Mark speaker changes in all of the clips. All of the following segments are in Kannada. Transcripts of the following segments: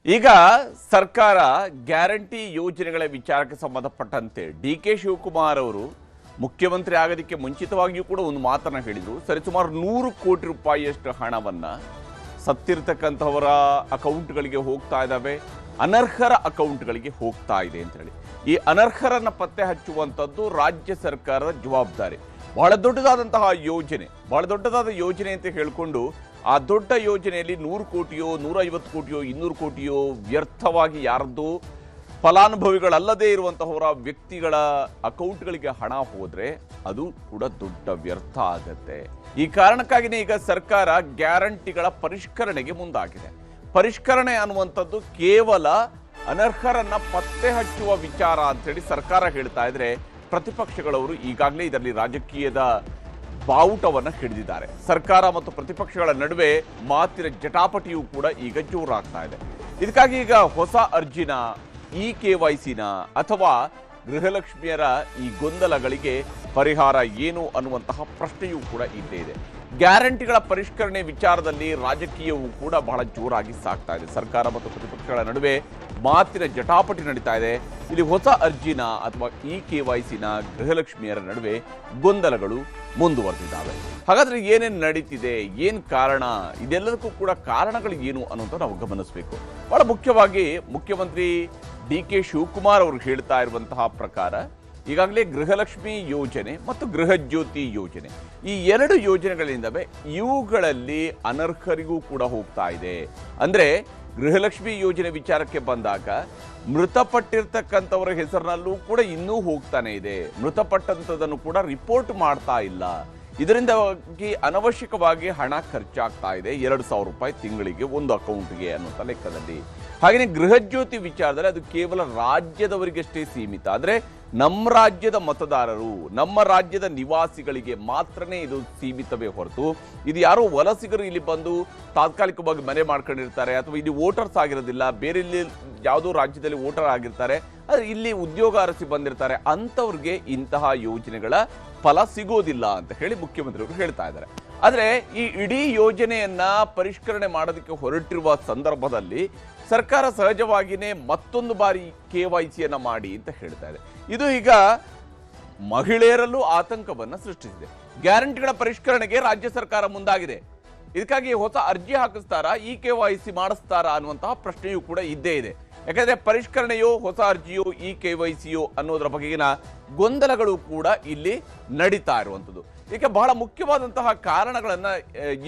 Speaker 1: ಈಗ ಸರ್ಕಾರ ಗ್ಯಾರಂಟಿ ಯೋಜನೆಗಳ ವಿಚಾರಕ್ಕೆ ಸಂಬಂಧಪಟ್ಟಂತೆ ಡಿ.ಕೆ. ಶಿವಕುಮಾರ್ ಅವರು ಮುಖ್ಯಮಂತ್ರಿ ಆಗೋದಕ್ಕೆ ಮುಂಚಿತವಾಗಿಯೂ ಕೂಡ ಒಂದು ಮಾತನ್ನ ಹೇಳಿದ್ರು. ಸರಿಸುಮಾರು 100 ಕೋಟಿ ರೂಪಾಯಿಯಷ್ಟು ಹಣವನ್ನ ಸತ್ತಿರ್ತಕ್ಕಂಥವರ ಅಕೌಂಟ್ಗಳಿಗೆ ಹೋಗ್ತಾ ಇದ್ದಾವೆ, ಅನರ್ಹರ ಅಕೌಂಟ್ಗಳಿಗೆ ಹೋಗ್ತಾ ಇದೆ ಅಂತ ಹೇಳಿ. ಈ ಅನರ್ಹರನ್ನ ಪತ್ತೆ ಹಚ್ಚುವಂಥದ್ದು ರಾಜ್ಯ ಸರ್ಕಾರದ ಜವಾಬ್ದಾರಿ. ಬಹಳ ದೊಡ್ಡದಾದಂತಹ ಯೋಜನೆ, ಬಹಳ ದೊಡ್ಡದಾದ ಯೋಜನೆ ಅಂತ ಹೇಳಿಕೊಂಡು ಆ ದೊಡ್ಡ ಯೋಜನೆಯಲ್ಲಿ 100 ಕೋಟಿಯೋ 150 ಕೋಟಿಯೋ 200 ಕೋಟಿಯೋ ವ್ಯರ್ಥವಾಗಿ ಯಾರದ್ದು ಫಲಾನುಭವಿಗಳಲ್ಲದೇ ಇರುವಂತಹವರ ವ್ಯಕ್ತಿಗಳ ಅಕೌಂಟ್ಗಳಿಗೆ ಹಣ ಹೋದ್ರೆ ಅದು ಕೂಡ ದೊಡ್ಡ ವ್ಯರ್ಥ ಆಗತ್ತೆ. ಈ ಕಾರಣಕ್ಕಾಗಿಯೇ ಈಗ ಸರ್ಕಾರ ಗ್ಯಾರಂಟಿಗಳ ಪರಿಷ್ಕರಣೆಗೆ ಮುಂದಾಗಿದೆ. ಪರಿಷ್ಕರಣೆ ಅನ್ನುವಂಥದ್ದು ಕೇವಲ ಅನರ್ಹರನ್ನ ಪತ್ತೆ ಹಚ್ಚುವ ವಿಚಾರ ಅಂತೇಳಿ ಸರ್ಕಾರ ಹೇಳ್ತಾ ಇದ್ರೆ, ಪ್ರತಿಪಕ್ಷಗಳವರು ಈಗಾಗಲೇ ಇದರಲ್ಲಿ ರಾಜಕೀಯದ ಬಾವುಟವನ್ನ ಹಿಡಿದಿದ್ದಾರೆ. ಸರ್ಕಾರ ಮತ್ತು ಪ್ರತಿಪಕ್ಷಗಳ ನಡುವೆ ಮಾತಿನ ಜಟಾಪಟಿಯೂ ಕೂಡ ಈಗ ಜೋರಾಗ್ತಾ ಇದೆ. ಇದಕ್ಕಾಗಿ ಈಗ ಹೊಸ ಅರ್ಜಿನ, KYCನ ಅಥವಾ ಗೃಹಲಕ್ಷ್ಮಿಯರ ಈ ಗೊಂದಲಗಳಿಗೆ ಪರಿಹಾರ ಏನು ಅನ್ನುವಂತಹ ಪ್ರಶ್ನೆಯೂ ಕೂಡ ಇದ್ದೇ ಇದೆ. ಗ್ಯಾರಂಟಿಗಳ ಪರಿಷ್ಕರಣೆ ವಿಚಾರದಲ್ಲಿ ರಾಜಕೀಯವೂ ಕೂಡ ಬಹಳ ಜೋರಾಗಿ ಸಾಗ್ತಾ ಇದೆ. ಸರ್ಕಾರ ಮತ್ತು ಪ್ರತಿಪಕ್ಷಗಳ ನಡುವೆ ಮಾತಿನ ಜಟಾಪಟಿ ನಡೀತಾ ಇದೆ. ಇಲ್ಲಿ ಹೊಸ ಅರ್ಜಿನ ಅಥವಾ KYCನ ಗೃಹಲಕ್ಷ್ಮಿಯರ ನಡುವೆ ಗೊಂದಲಗಳು ಮುಂದುವರೆದಿದ್ದಾವೆ. ಹಾಗಾದ್ರೆ ಏನೇನು ನಡೀತಿದೆ, ಏನು ಕಾರಣ, ಇದೆಲ್ಲದಕ್ಕೂ ಕೂಡ ಕಾರಣಗಳು ಏನು ಅನ್ನೋದು ನಾವು ಗಮನಿಸಬೇಕು. ಬಹಳ ಮುಖ್ಯವಾಗಿ ಮುಖ್ಯಮಂತ್ರಿ ಡಿ.ಕೆ. ಶಿವಕುಮಾರ್ ಅವರು ಹೇಳ್ತಾ ಇರುವಂತಹ ಪ್ರಕಾರ ಈಗಾಗಲೇ ಗೃಹಲಕ್ಷ್ಮಿ ಯೋಜನೆ ಮತ್ತು ಗೃಹ ಜ್ಯೋತಿ ಯೋಜನೆ, ಈ 2 ಯೋಜನೆಗಳಿಂದವೇ ಇವುಗಳಲ್ಲಿ ಅನರ್ಹರಿಗೂ ಕೂಡ ಹೋಗ್ತಾ ಇದೆ. ಅಂದ್ರೆ ಗೃಹಲಕ್ಷ್ಮಿ ಯೋಜನೆ ವಿಚಾರಕ್ಕೆ ಬಂದಾಗ ಮೃತಪಟ್ಟಿರ್ತಕ್ಕಂಥವರ ಹೆಸರಿನಲ್ಲೂ ಕೂಡ ಇನ್ನೂ ಹೋಗ್ತಾನೆ ಇದೆ. ಮೃತಪಟ್ಟಂಥದನ್ನು ಕೂಡ ರಿಪೋರ್ಟ್ ಮಾಡ್ತಾ ಇಲ್ಲ. ಇದರಿಂದಾಗಿ ಅನವಶ್ಯಕವಾಗಿ ಹಣ ಖರ್ಚಾಗ್ತಾ ಇದೆ. 2,000 ರೂಪಾಯಿ ತಿಂಗಳಿಗೆ ಒಂದು ಅಕೌಂಟ್ಗೆ ಅನ್ನುವಂಥ ಲೆಕ್ಕದಲ್ಲಿ. ಹಾಗೆಯೇ ಗೃಹ ಜ್ಯೋತಿ ವಿಚಾರದಲ್ಲಿ ಅದು ಕೇವಲ ರಾಜ್ಯದವರಿಗಷ್ಟೇ ಸೀಮಿತ. ಅಂದ್ರೆ ನಮ್ಮ ರಾಜ್ಯದ ಮತದಾರರು, ನಮ್ಮ ರಾಜ್ಯದ ನಿವಾಸಿಗಳಿಗೆ ಮಾತ್ರನೇ ಇದು ಸೀಮಿತವೇ ಹೊರತು ಇದು ಯಾರೋ ವಲಸಿಗರು ಇಲ್ಲಿ ಬಂದು ತಾತ್ಕಾಲಿಕವಾಗಿ ಮನೆ ಮಾಡ್ಕೊಂಡಿರ್ತಾರೆ ಅಥವಾ ಇಲ್ಲಿ ವೋಟರ್ಸ್ ಆಗಿರೋದಿಲ್ಲ, ಬೇರೆ ಇಲ್ಲಿ ಯಾವುದೋ ರಾಜ್ಯದಲ್ಲಿ ವೋಟರ್ ಆಗಿರ್ತಾರೆ, ಆದರೆ ಇಲ್ಲಿ ಉದ್ಯೋಗ ಅರಸಿ ಬಂದಿರ್ತಾರೆ, ಅಂಥವ್ರಿಗೆ ಇಂತಹ ಯೋಜನೆಗಳ ಫಲ ಸಿಗೋದಿಲ್ಲ ಅಂತ ಹೇಳಿ ಮುಖ್ಯಮಂತ್ರಿಗಳು ಹೇಳ್ತಾ ಇದ್ದಾರೆ. ಆದರೆ ಈ ಇಡೀ ಯೋಜನೆಯನ್ನ ಪರಿಷ್ಕರಣೆ ಮಾಡೋದಕ್ಕೆ ಹೊರಟಿರುವ ಸಂದರ್ಭದಲ್ಲಿ ಸರ್ಕಾರ ಸಹಜವಾಗಿಯೇ ಮತ್ತೊಂದು ಬಾರಿ KYCಯನ್ನ ಮಾಡಿ ಅಂತ ಹೇಳ್ತಾ ಇದೆ. ಇದು ಈಗ ಮಹಿಳೆಯರಲ್ಲೂ ಆತಂಕವನ್ನ ಸೃಷ್ಟಿಸಿದೆ. ಗ್ಯಾರಂಟಿಗಳ ಪರಿಷ್ಕರಣೆಗೆ ರಾಜ್ಯ ಸರ್ಕಾರ ಮುಂದಾಗಿದೆ. ಇದಕ್ಕಾಗಿ ಹೊಸ ಅರ್ಜಿ ಹಾಕಿಸ್ತಾರಾ, KYC ಮಾಡಿಸ್ತಾರಾ ಅನ್ನುವಂತಹ ಪ್ರಶ್ನೆಯೂ ಕೂಡ ಇದ್ದೇ ಇದೆ. ಯಾಕಂದ್ರೆ ಪರಿಷ್ಕರಣೆಯೋ ಹೊಸ ಅರ್ಜಿಯೋ KYCಯೋ ಅನ್ನೋದರ ಬಗೆಗಿನ ಗೊಂದಲಗಳು ಕೂಡ ಇಲ್ಲಿ ನಡೀತಾ ಇರುವಂಥದ್ದು. ಈಗ ಬಹಳ ಮುಖ್ಯವಾದಂತಹ ಕಾರಣಗಳನ್ನ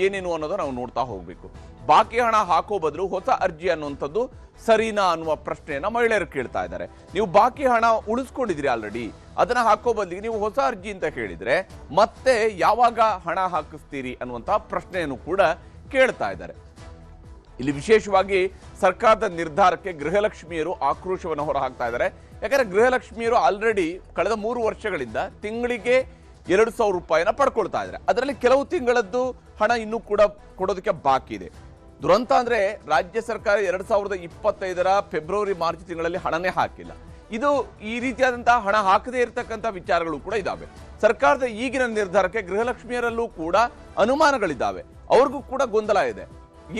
Speaker 1: ಏನೇನು ಅನ್ನೋದು ನಾವು ನೋಡ್ತಾ ಹೋಗ್ಬೇಕು. ಬಾಕಿ ಹಣ ಹಾಕೋ ಬದಲು ಹೊಸ ಅರ್ಜಿ ಅನ್ನುವಂಥದ್ದು ಸರಿನಾ ಅನ್ನುವ ಪ್ರಶ್ನೆಯನ್ನ ಮಹಿಳೆಯರು ಕೇಳ್ತಾ ಇದ್ದಾರೆ. ನೀವು ಬಾಕಿ ಹಣ ಉಳಿಸ್ಕೊಂಡಿದ್ರಿ ಆಲ್ರೆಡಿ, ಅದನ್ನ ಹಾಕೋ ಬದಲಿಗೆ ನೀವು ಹೊಸ ಅರ್ಜಿ ಅಂತ ಹೇಳಿದ್ರೆ ಮತ್ತೆ ಯಾವಾಗ ಹಣ ಹಾಕಿಸ್ತೀರಿ ಅನ್ನುವಂತಹ ಪ್ರಶ್ನೆಯನ್ನು ಕೂಡ ಕೇಳ್ತಾ ಇದ್ದಾರೆ. ಇಲ್ಲಿ ವಿಶೇಷವಾಗಿ ಸರ್ಕಾರದ ನಿರ್ಧಾರಕ್ಕೆ ಗೃಹಲಕ್ಷ್ಮಿಯರು ಆಕ್ರೋಶವನ್ನು ಹೊರಹಾಕ್ತಾ ಇದ್ದಾರೆ. ಯಾಕಂದ್ರೆ ಗೃಹಲಕ್ಷ್ಮಿಯರು ಆಲ್ರೆಡಿ ಕಳೆದ 3 ವರ್ಷಗಳಿಂದ ತಿಂಗಳಿಗೆ 2,000 ರೂಪಾಯಿನ ಪಡ್ಕೊಳ್ತಾ ಇದ್ದಾರೆ. ಅದರಲ್ಲಿ ಕೆಲವು ತಿಂಗಳದ್ದು ಹಣ ಇನ್ನೂ ಕೂಡ ಕೊಡೋದಕ್ಕೆ ಬಾಕಿ ಇದೆ. ದುರಂತ ಅಂದ್ರೆ ರಾಜ್ಯ ಸರ್ಕಾರ 2025ರ ಫೆಬ್ರವರಿ ಮಾರ್ಚ್ ತಿಂಗಳಲ್ಲಿ ಹಣನೇ ಹಾಕಿಲ್ಲ. ಇದು ಈ ರೀತಿಯಾದಂತಹ ಹಣ ಹಾಕದೇ ಇರತಕ್ಕಂಥ ವಿಚಾರಗಳು ಕೂಡ ಇದಾವೆ. ಸರ್ಕಾರದ ಈಗಿನ ನಿರ್ಧಾರಕ್ಕೆ ಗೃಹಲಕ್ಷ್ಮಿಯರಲ್ಲೂ ಕೂಡ ಅನುಮಾನಗಳಿದ್ದಾವೆ. ಅವ್ರಿಗೂ ಕೂಡ ಗೊಂದಲ ಇದೆ.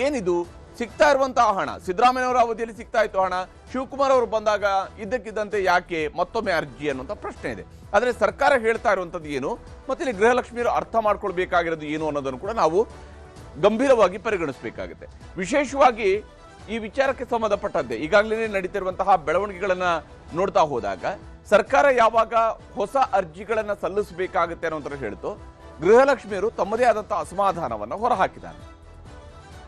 Speaker 1: ಏನಿದು ಸಿಗ್ತಾ ಇರುವಂತಹ ಹಣ, ಸಿದ್ದರಾಮಯ್ಯವರ ಅವಧಿಯಲ್ಲಿ ಸಿಗ್ತಾ ಇತ್ತು ಹಣ, ಶಿವಕುಮಾರ್ ಅವರು ಬಂದಾಗ ಇದ್ದಕ್ಕಿದ್ದಂತೆ ಯಾಕೆ ಮತ್ತೊಮ್ಮೆ ಅರ್ಜಿ ಅನ್ನುವಂಥ ಪ್ರಶ್ನೆ ಇದೆ. ಆದರೆ ಸರ್ಕಾರ ಹೇಳ್ತಾ ಇರುವಂಥದ್ದು ಏನು ಮತ್ತೆ ಇಲ್ಲಿ ಗೃಹಲಕ್ಷ್ಮಿಯರು ಅರ್ಥ ಮಾಡ್ಕೊಳ್ಬೇಕಾಗಿರೋದು ಏನು ಅನ್ನೋದನ್ನು ಕೂಡ ನಾವು ಗಂಭೀರವಾಗಿ ಪರಿಗಣಿಸಬೇಕಾಗುತ್ತೆ. ವಿಶೇಷವಾಗಿ ಈ ವಿಚಾರಕ್ಕೆ ಸಂಬಂಧಪಟ್ಟಂತೆ ಈಗಾಗಲೇ ನಡೀತಿರುವಂತಹ ಬೆಳವಣಿಗೆಗಳನ್ನ ನೋಡ್ತಾ ಹೋದಾಗ ಸರ್ಕಾರ ಯಾವಾಗ ಹೊಸ ಅರ್ಜಿಗಳನ್ನ ಸಲ್ಲಿಸಬೇಕಾಗುತ್ತೆ ಅನ್ನೋಂಥ ಹೇಳ್ತು, ಗೃಹಲಕ್ಷ್ಮಿಯರು ತಮ್ಮದೇ ಆದಂತಹ ಅಸಮಾಧಾನವನ್ನ ಹೊರಹಾಕಿದ್ದಾರೆ.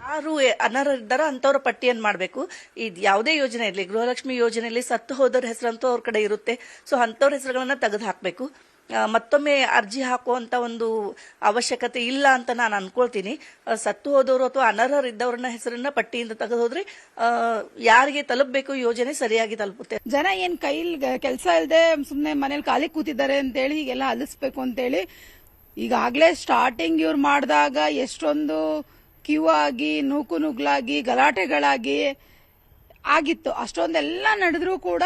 Speaker 2: ಯಾರು ಅನರ್ಹರಿದ್ದಾರ ಅಂತವ್ರ ಪಟ್ಟಿಯನ್ನು ಮಾಡಬೇಕು. ಇದು ಯಾವುದೇ ಯೋಜನೆ ಇರಲಿ, ಗೃಹಲಕ್ಷ್ಮಿ ಯೋಜನೆಯಲ್ಲಿ ಸತ್ತು ಹೋದವ್ರ ಹೆಸರಂತೂ ಅವ್ರ ಕಡೆ ಇರುತ್ತೆ. ಸೊ ಅಂಥವ್ರ ಹೆಸರುಗಳನ್ನ ತೆಗೆದು ಹಾಕಬೇಕು. ಮತ್ತೊಮ್ಮೆ ಅರ್ಜಿ ಹಾಕುವಂತ ಒಂದು ಅವಶ್ಯಕತೆ ಇಲ್ಲ ಅಂತ ನಾನು ಅನ್ಕೊಳ್ತೀನಿ. ಸತ್ತು ಹೋದವರು ಅಥವಾ ಅನರ್ಹರಿದ್ದವ್ರನ್ನ ಹೆಸರನ್ನ ಪಟ್ಟಿಯಿಂದ ತೆಗೆದು ಹೋದ್ರೆ ಯಾರಿಗೆ ತಲುಪಬೇಕು ಯೋಜನೆ ಸರಿಯಾಗಿ ತಲುಪುತ್ತೆ.
Speaker 3: ಜನ ಏನ್ ಕೈಲಿ ಕೆಲಸ ಇಲ್ಲದೆ ಸುಮ್ನೆ ಮನೇಲಿ ಖಾಲಿ ಕೂತಿದ್ದಾರೆ ಅಂತೇಳಿ ಹೀಗೆಲ್ಲ ಅಲಿಸ್ಬೇಕು ಅಂತೇಳಿ ಈಗಾಗಲೇ ಸ್ಟಾರ್ಟಿಂಗ್ ಇವ್ರು ಮಾಡಿದಾಗ ಎಷ್ಟೊಂದು ಕ್ಯೂ ಆಗಿ ನೂಕುನುಗ್ಲಾಗಿ ಗಲಾಟೆಗಳಾಗಿ ಆಗಿತ್ತು. ಅಷ್ಟೊಂದೆಲ್ಲ ನಡೆದ್ರೂ ಕೂಡ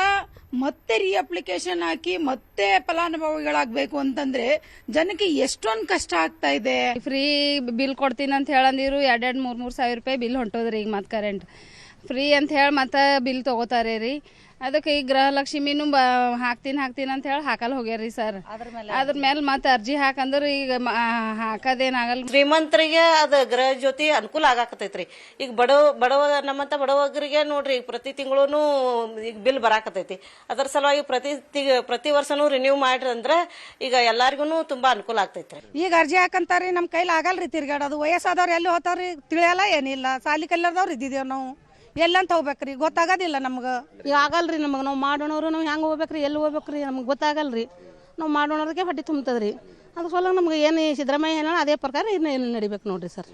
Speaker 3: ಮತ್ತೆ ರೀಅಪ್ಲಿಕೇಶನ್ ಹಾಕಿ ಮತ್ತೆ ಫಲಾನುಭವಿಗಳಾಗಬೇಕು ಅಂತಂದ್ರೆ ಜನಕ್ಕೆ ಎಷ್ಟೊಂದು ಕಷ್ಟ ಆಗ್ತಾ ಇದೆ.
Speaker 4: ಫ್ರೀ ಬಿಲ್ ಕೊಡ್ತೀನಿ ಅಂತ ಹೇಳಂದಿರು 2-3 ಸಾವಿರ ರೂಪಾಯಿ ಬಿಲ್ ಹೊಂಟೋದ್ರಿ ಈಗ ಮತ್ತೆ ಕರೆಂಟ್
Speaker 3: ಫ್ರೀ ಅಂತ ಹೇಳಿ ಮತ್ತೆ ಬಿಲ್ ತೊಗೋತಾರೆ ರೀ. ಅದಕ್ಕೆ ಈ ಗೃಹಲಕ್ಷ್ಮಿನೂ ಹಾಕ್ತೀನಿ ಅಂತ ಹೇಳಿ ಹಾಕಲ್ ಹೋಗ್ಯಾರ ರೀ ಸರ್. ಅದ್ರ ಮೇಲೆ ಮತ್ತೆ ಅರ್ಜಿ ಹಾಕಂದ್ರೆ ಈಗ ಹಾಕೋದೇನಾಗಲ್ಲ.
Speaker 4: ಶ್ರೀಮಂತರಿಗೆ ಅದು ಗೃಹ ಜ್ಯೋತಿ ಅನುಕೂಲ ಆಗಾಕತೈತ್ರಿ. ಈಗ ಬಡವ ನಮ್ಮಂತ ಬಡವರಿಗೆ ನೋಡ್ರಿ ಪ್ರತಿ ತಿಂಗಳು ಈಗ ಬಿಲ್ ಬರಾಕತೈತಿ. ಅದರ ಸಲುವಾಗಿ ಪ್ರತಿ ವರ್ಷನೂ ರಿನ್ಯೂ ಮಾಡ್ರಿ ಅಂದ್ರೆ ಈಗ ಎಲ್ಲಾರ್ಗು ತುಂಬಾ ಅನುಕೂಲ ಆಗ್ತೈತ್ರಿ.
Speaker 5: ಈಗ ಅರ್ಜಿ ಹಾಕಂತಾರಿ, ನಮ್ ಕೈಲಿ ಆಗಲ್ರಿ ತಿರ್ಗಾಡೋದು. ವಯಸ್ಸಾದವ್ರು ಎಲ್ಲಿ ಹೋಗ್ತಾವ್ರಿ ತಿಳಿಯಲ್ಲ, ಏನಿಲ್ಲ. ಸಾಲಿ ಕಲಿಯರ್ದವ್ರು ಇದ್ದಿದ್ದೇವ್ ನಾವು, ಎಲ್ಲಂತ ಹೋಗ್ಬೇಕ್ರಿ ಗೊತ್ತಾಗೋದಿಲ್ಲ ನಮ್ಗೆ.
Speaker 6: ಈಗ ಆಗಲ್ರಿ ನಮಗೆ. ನಾವು ಮಾಡೋಣವ್ರು ನಾವು ಹೆಂಗೆ ಹೋಗ್ಬೇಕ್ರಿ, ಎಲ್ಲಿ ಹೋಗ್ಬೇಕ್ರಿ ನಮ್ಗೆ ಗೊತ್ತಾಗಲ್ರಿ. ನಾವು ಮಾಡೋಣವ್ರಿಗೆ ಹೊಟ್ಟೆ ತುಂಬ್ತದ್ರಿ. ಅದ್ರ ಸಲ ನಮ್ಗೆ ಏನು ಸಿದ್ದರಾಮಯ್ಯ ಏನೋ ಅದೇ ಪ್ರಕಾರ ಏನು ನಡಿಬೇಕು ನೋಡ್ರಿ ಸರ್.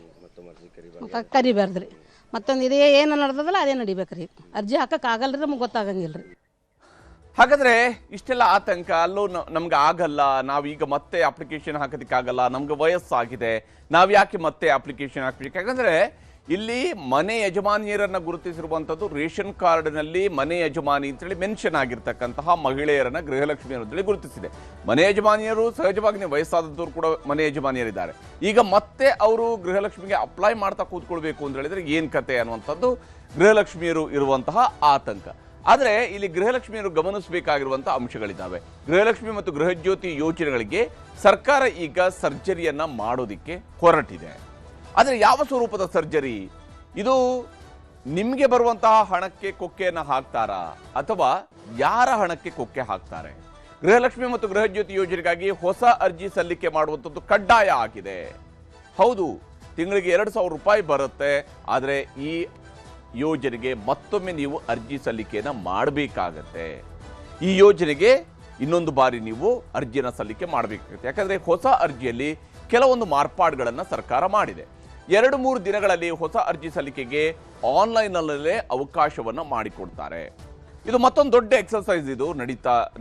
Speaker 6: ಕರಿಬಾರ್ದ್ರಿ. ಮತ್ತೊಂದು ಇದೇ ಏನು ನಡೆದದಲ್ಲ ಅದೇ ನಡಿಬೇಕ್ರಿ. ಅರ್ಜಿ ಹಾಕಕ್ಕೆ ಆಗಲ್ರಿ, ನಮ್ಗೆ ಗೊತ್ತಾಗಂಗಿಲ್ಲ ರೀ.
Speaker 1: ಹಾಗಾದ್ರೆ ಇಷ್ಟೆಲ್ಲ ಆತಂಕ ಅಲ್ಲೂ ನಮ್ಗೆ ಆಗಲ್ಲ, ನಾವೀಗ ಮತ್ತೆ ಅಪ್ಲಿಕೇಶನ್ ಹಾಕೋದಕ್ಕಾಗಲ್ಲ, ನಮ್ಗೆ ವಯಸ್ಸಾಗಿದೆ, ನಾವ್ ಯಾಕೆ ಮತ್ತೆ ಅಪ್ಲಿಕೇಶನ್ ಹಾಕ್ಬೇಕು? ಯಾಕಂದ್ರೆ ಇಲ್ಲಿ ಮನೆ ಯಜಮಾನಿಯರನ್ನ ಗುರುತಿಸಿರುವಂಥದ್ದು ರೇಷನ್ ಕಾರ್ಡ್ನಲ್ಲಿ ಮನೆ ಯಜಮಾನಿ ಅಂತೇಳಿ ಮೆನ್ಷನ್ ಆಗಿರ್ತಕ್ಕಂತಹ ಮಹಿಳೆಯರನ್ನ ಗೃಹಲಕ್ಷ್ಮಿ ಅನ್ನೋದ್ರಲ್ಲಿ ಗುರುತಿಸಿದೆ. ಮನೆ ಯಜಮಾನಿಯರು ಸಹಜವಾಗಿ ವಯಸ್ಸಾದವರು ಕೂಡ ಮನೆ ಯಜಮಾನಿಯರಿದ್ದಾರೆ. ಈಗ ಮತ್ತೆ ಅವರು ಗೃಹಲಕ್ಷ್ಮಿಗೆ ಅಪ್ಲೈ ಮಾಡ್ತಾ ಕೂತ್ಕೊಳ್ಬೇಕು ಅಂತ ಹೇಳಿದ್ರೆ ಏನ್ ಕತೆ ಅನ್ನುವಂಥದ್ದು ಗೃಹಲಕ್ಷ್ಮಿಯರು ಇರುವಂತಹ ಆತಂಕ. ಆದರೆ ಇಲ್ಲಿ ಗೃಹಲಕ್ಷ್ಮಿಯರು ಗಮನಿಸಬೇಕಾಗಿರುವಂತಹ ಅಂಶಗಳಿದ್ದಾವೆ. ಗೃಹಲಕ್ಷ್ಮಿ ಮತ್ತು ಗೃಹಜ್ಯೋತಿ ಯೋಜನೆಗಳಿಗೆ ಸರ್ಕಾರ ಈಗ ಸರ್ಜರಿಯನ್ನ ಮಾಡೋದಿಕ್ಕೆ ಹೊರಟಿದೆ. ಆದರೆ ಯಾವ ಸ್ವರೂಪದ ಸರ್ಜರಿ ಇದು? ನಿಮಗೆ ಬರುವಂತಹ ಹಣಕ್ಕೆ ಕೊಕ್ಕೆಯನ್ನು ಹಾಕ್ತಾರಾ ಅಥವಾ ಯಾರ ಹಣಕ್ಕೆ ಕೊಕ್ಕೆ ಹಾಕ್ತಾರೆ? ಗೃಹಲಕ್ಷ್ಮಿ ಮತ್ತು ಗೃಹಜ್ಯೋತಿ ಯೋಜನೆಗಾಗಿ ಹೊಸ ಅರ್ಜಿ ಸಲ್ಲಿಕೆ ಮಾಡುವಂಥದ್ದು ಕಡ್ಡಾಯ ಆಗಿದೆ. ಹೌದು, ತಿಂಗಳಿಗೆ 2,000 ರೂಪಾಯಿ ಬರುತ್ತೆ. ಆದರೆ ಈ ಯೋಜನೆಗೆ ಮತ್ತೊಮ್ಮೆ ನೀವು ಅರ್ಜಿ ಸಲ್ಲಿಕೆಯನ್ನು ಮಾಡಬೇಕಾಗತ್ತೆ. ಈ ಯೋಜನೆಗೆ ಇನ್ನೊಂದು ಬಾರಿ ನೀವು ಅರ್ಜಿಯನ್ನು ಸಲ್ಲಿಕೆ ಮಾಡಬೇಕಾಗುತ್ತೆ. ಯಾಕಂದ್ರೆ ಹೊಸ ಅರ್ಜಿಯಲ್ಲಿ ಕೆಲವೊಂದು ಮಾರ್ಪಾಡುಗಳನ್ನು ಸರ್ಕಾರ ಮಾಡಿದೆ. 2-3 ದಿನಗಳಲ್ಲಿ ಹೊಸ ಅರ್ಜಿ ಸಲ್ಲಿಕೆಗೆ ಆನ್ಲೈನ್ನಲ್ಲೇ ಅವಕಾಶವನ್ನು ಮಾಡಿಕೊಡ್ತಾರೆ. ಇದು ಮತ್ತೊಂದು ದೊಡ್ಡ ಎಕ್ಸರ್ಸೈಸ್. ಇದು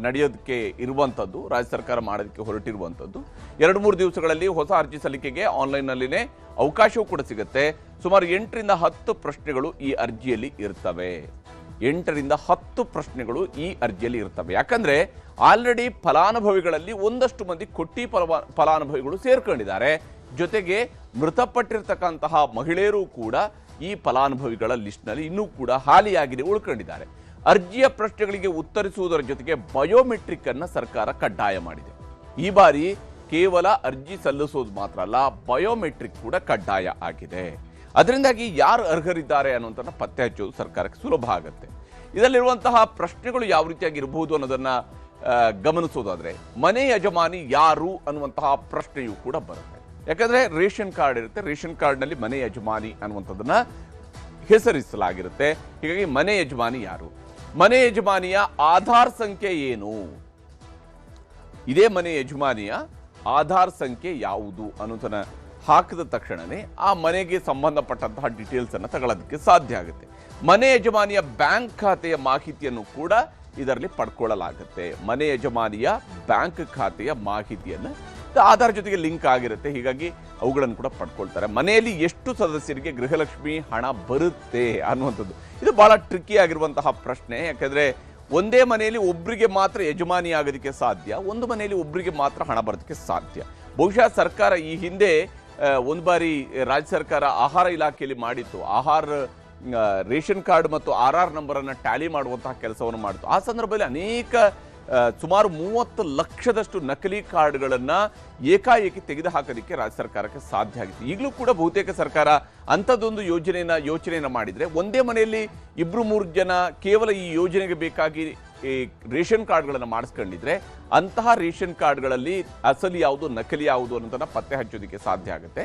Speaker 1: ನಡೆಯೋದಕ್ಕೆ ಇರುವಂಥದ್ದು, ರಾಜ್ಯ ಸರ್ಕಾರ ಮಾಡೋದಕ್ಕೆ ಹೊರಟಿರುವಂಥದ್ದು. 2-3 ದಿವಸಗಳಲ್ಲಿ ಹೊಸ ಅರ್ಜಿ ಸಲ್ಲಿಕೆಗೆ ಆನ್ಲೈನ್ನಲ್ಲಿನೇ ಅವಕಾಶವೂ ಕೂಡ ಸಿಗುತ್ತೆ. ಸುಮಾರು 8ರಿಂದ 10 ಪ್ರಶ್ನೆಗಳು ಈ ಅರ್ಜಿಯಲ್ಲಿ ಇರ್ತವೆ. 8ರಿಂದ 10 ಪ್ರಶ್ನೆಗಳು ಈ ಅರ್ಜಿಯಲ್ಲಿ ಇರ್ತವೆ. ಯಾಕಂದ್ರೆ ಆಲ್ರೆಡಿ ಫಲಾನುಭವಿಗಳಲ್ಲಿ ಒಂದಷ್ಟು ಮಂದಿ ಕೊಟ್ಟಿ ಫಲಾನುಭವಿಗಳು ಸೇರ್ಕೊಂಡಿದ್ದಾರೆ. ಜೊತೆಗೆ ಮೃತಪಟ್ಟಿರ್ತಕ್ಕಂತಹ ಮಹಿಳೆಯರು ಕೂಡ ಈ ಫಲಾನುಭವಿಗಳ ಲಿಸ್ಟ್ನಲ್ಲಿ ಇನ್ನೂ ಕೂಡ ಹಾಲಿಯಾಗಿದೆ ಉಳ್ಕೊಂಡಿದ್ದಾರೆ. ಅರ್ಜಿಯ ಪ್ರಶ್ನೆಗಳಿಗೆ ಉತ್ತರಿಸುವುದರ ಜೊತೆಗೆ ಬಯೋಮೆಟ್ರಿಕ್ ಅನ್ನ ಸರ್ಕಾರ ಕಡ್ಡಾಯ ಮಾಡಿದೆ. ಈ ಬಾರಿ ಕೇವಲ ಅರ್ಜಿ ಸಲ್ಲಿಸೋದು ಮಾತ್ರ ಅಲ್ಲ, ಬಯೋಮೆಟ್ರಿಕ್ ಕೂಡ ಕಡ್ಡಾಯ ಆಗಿದೆ. ಅದರಿಂದಾಗಿ ಯಾರು ಅರ್ಹರಿದ್ದಾರೆ ಅನ್ನೋದನ್ನ ಪತ್ತೆ ಹಚ್ಚೋದು ಸರ್ಕಾರಕ್ಕೆ ಸುಲಭ ಆಗುತ್ತೆ. ಇದರಲ್ಲಿರುವಂತಹ ಪ್ರಶ್ನೆಗಳು ಯಾವ ರೀತಿಯಾಗಿರಬಹುದು ಅನ್ನೋದನ್ನ ಗಮನಿಸೋದಾದ್ರೆ, ಮನೆ ಯಜಮಾನಿ ಯಾರು ಅನ್ನುವಂತಹ ಪ್ರಶ್ನೆಯೂ ಕೂಡ ಬರುತ್ತೆ. ಯಾಕಂದ್ರೆ ರೇಷನ್ ಕಾರ್ಡ್ ಇರುತ್ತೆ, ರೇಷನ್ ಕಾರ್ಡ್ನಲ್ಲಿ ಮನೆ ಯಜಮಾನಿ ಅನ್ನುವಂಥದ್ದನ್ನ ಹೆಸರಿಸಲಾಗಿರುತ್ತೆ. ಹೀಗಾಗಿ ಮನೆ ಯಜಮಾನಿ ಯಾರು, ಮನೆ ಯಜಮಾನಿಯ ಆಧಾರ್ ಸಂಖ್ಯೆ ಏನು, ಇದೇ ಮನೆ ಯಜಮಾನಿಯ ಆಧಾರ್ ಸಂಖ್ಯೆ ಯಾವುದು ಅನ್ನೋದನ್ನ ಹಾಕಿದ ತಕ್ಷಣನೇ ಆ ಮನೆಗೆ ಸಂಬಂಧಪಟ್ಟಂತಹ ಡೀಟೇಲ್ಸ್ ಅನ್ನು ತಗೊಳ್ಳೋದಕ್ಕೆ ಸಾಧ್ಯ ಆಗುತ್ತೆ. ಮನೆ ಯಜಮಾನಿಯ ಬ್ಯಾಂಕ್ ಖಾತೆಯ ಮಾಹಿತಿಯನ್ನು ಕೂಡ ಇದರಲ್ಲಿ ಪಡ್ಕೊಳ್ಳಲಾಗುತ್ತೆ. ಮನೆ ಯಜಮಾನಿಯ ಬ್ಯಾಂಕ್ ಖಾತೆಯ ಮಾಹಿತಿಯನ್ನು ಆಧಾರ್ ಜೊತೆಗೆ ಲಿಂಕ್ ಆಗಿರುತ್ತೆ. ಹೀಗಾಗಿ ಅವುಗಳನ್ನು ಕೂಡ ಪಡ್ಕೊಳ್ತಾರೆ. ಮನೆಯಲ್ಲಿ ಎಷ್ಟು ಸದಸ್ಯರಿಗೆ ಗೃಹಲಕ್ಷ್ಮಿ ಹಣ ಬರುತ್ತೆ ಅನ್ನುವಂಥದ್ದು ಇದು ಬಹಳ ಟ್ರಿಕ್ಕಿ ಆಗಿರುವಂತಹ ಪ್ರಶ್ನೆ. ಯಾಕಂದ್ರೆ ಒಂದೇ ಮನೆಯಲ್ಲಿ ಒಬ್ಬರಿಗೆ ಮಾತ್ರ ಯಜಮಾನಿ ಆಗೋದಕ್ಕೆ ಸಾಧ್ಯ, ಒಂದು ಮನೆಯಲ್ಲಿ ಒಬ್ಬರಿಗೆ ಮಾತ್ರ ಹಣ ಬರೋದಕ್ಕೆ ಸಾಧ್ಯ. ಬಹುಶಃ ಸರ್ಕಾರ ಈ ಹಿಂದೆ ಒಂದು ಬಾರಿ ರಾಜ್ಯ ಸರ್ಕಾರ ಆಹಾರ ಇಲಾಖೆಯಲ್ಲಿ ಮಾಡಿತ್ತು. ರೇಷನ್ ಕಾರ್ಡ್ ಮತ್ತು RR ನಂಬರ್ ಅನ್ನು ಟ್ಯಾಲಿ ಮಾಡುವಂತಹ ಕೆಲಸವನ್ನು ಮಾಡಿತ್ತು. ಆ ಸಂದರ್ಭದಲ್ಲಿ ಅನೇಕ ಸುಮಾರು 30 ಲಕ್ಷದಷ್ಟು ನಕಲಿ ಕಾರ್ಡ್ಗಳನ್ನ ಏಕಾಏಕಿ ತೆಗೆದು ಹಾಕೋದಕ್ಕೆ ರಾಜ್ಯ ಸರ್ಕಾರಕ್ಕೆ ಸಾಧ್ಯ ಆಗಿತ್ತು. ಈಗಲೂ ಕೂಡ ಬಹುತೇಕ ಸರ್ಕಾರ ಅಂಥದ್ದೊಂದು ಯೋಚನೆಯನ್ನ ಮಾಡಿದ್ರೆ ಒಂದೇ ಮನೆಯಲ್ಲಿ 2-3 ಜನ ಕೇವಲ ಈ ಯೋಜನೆಗೆ ಬೇಕಾಗಿ ಈ ರೇಷನ್ ಕಾರ್ಡ್ಗಳನ್ನು ಮಾಡಿಸ್ಕೊಂಡಿದ್ರೆ ಅಂತಹ ರೇಷನ್ ಕಾರ್ಡ್ಗಳಲ್ಲಿ ಅಸಲಿ ಯಾವುದು ನಕಲಿ ಯಾವುದು ಅನ್ನೋದನ್ನ ಪತ್ತೆ ಹಚ್ಚೋದಕ್ಕೆ ಸಾಧ್ಯ ಆಗುತ್ತೆ.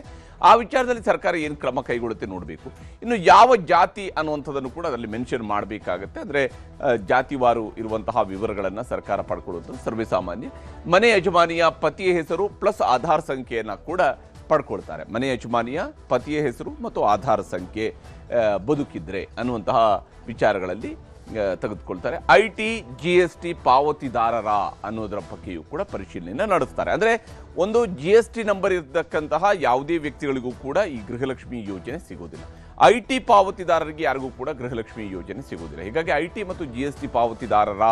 Speaker 1: ಆ ವಿಚಾರದಲ್ಲಿ ಸರ್ಕಾರ ಏನು ಕ್ರಮ ಕೈಗೊಳ್ಳುತ್ತೆ ನೋಡಬೇಕು. ಇನ್ನು ಯಾವ ಜಾತಿ ಅನ್ನುವಂಥದ್ದನ್ನು ಕೂಡ ಅದರಲ್ಲಿ ಮೆನ್ಷನ್ ಮಾಡಬೇಕಾಗತ್ತೆ. ಅಂದರೆ ಜಾತಿವಾರು ಇರುವಂತಹ ವಿವರಗಳನ್ನು ಸರ್ಕಾರ ಪಡ್ಕೊಳ್ಳೋದು ಸರ್ವೇಸಾಮಾನ್ಯ. ಮನೆ ಯಜಮಾನಿಯ ಪತಿಯ ಹೆಸರು ಪ್ಲಸ್ ಆಧಾರ್ ಸಂಖ್ಯೆಯನ್ನು ಕೂಡ ಪಡ್ಕೊಳ್ತಾರೆ. ಮನೆ ಯಜಮಾನಿಯ ಪತಿಯ ಹೆಸರು ಮತ್ತು ಆಧಾರ್ ಸಂಖ್ಯೆ ಬದುಕಿದ್ರೆ ಅನ್ನುವಂತಹ ವಿಚಾರಗಳಲ್ಲಿ ತೆಗೆದುಕೊಳ್ತಾರೆ. IT GST ಪಾವತಿದಾರರ ಅನ್ನೋದರ ಬಗ್ಗೆಯೂ ಕೂಡ ಪರಿಶೀಲನೆ ನಡೆಸ್ತಾರೆ. ಅಂದರೆ ಒಂದು GST ನಂಬರ್ ಇರತಕ್ಕಂತಹ ಯಾವುದೇ ವ್ಯಕ್ತಿಗಳಿಗೂ ಕೂಡ ಈ ಗೃಹಲಕ್ಷ್ಮಿ ಯೋಜನೆ ಸಿಗೋದಿಲ್ಲ. IT ಪಾವತಿದಾರರಿಗೆ ಯಾರಿಗೂ ಕೂಡ ಗೃಹಲಕ್ಷ್ಮಿ ಯೋಜನೆ ಸಿಗುವುದಿಲ್ಲ. ಹೀಗಾಗಿ IT ಮತ್ತು GST ಪಾವತಿದಾರರ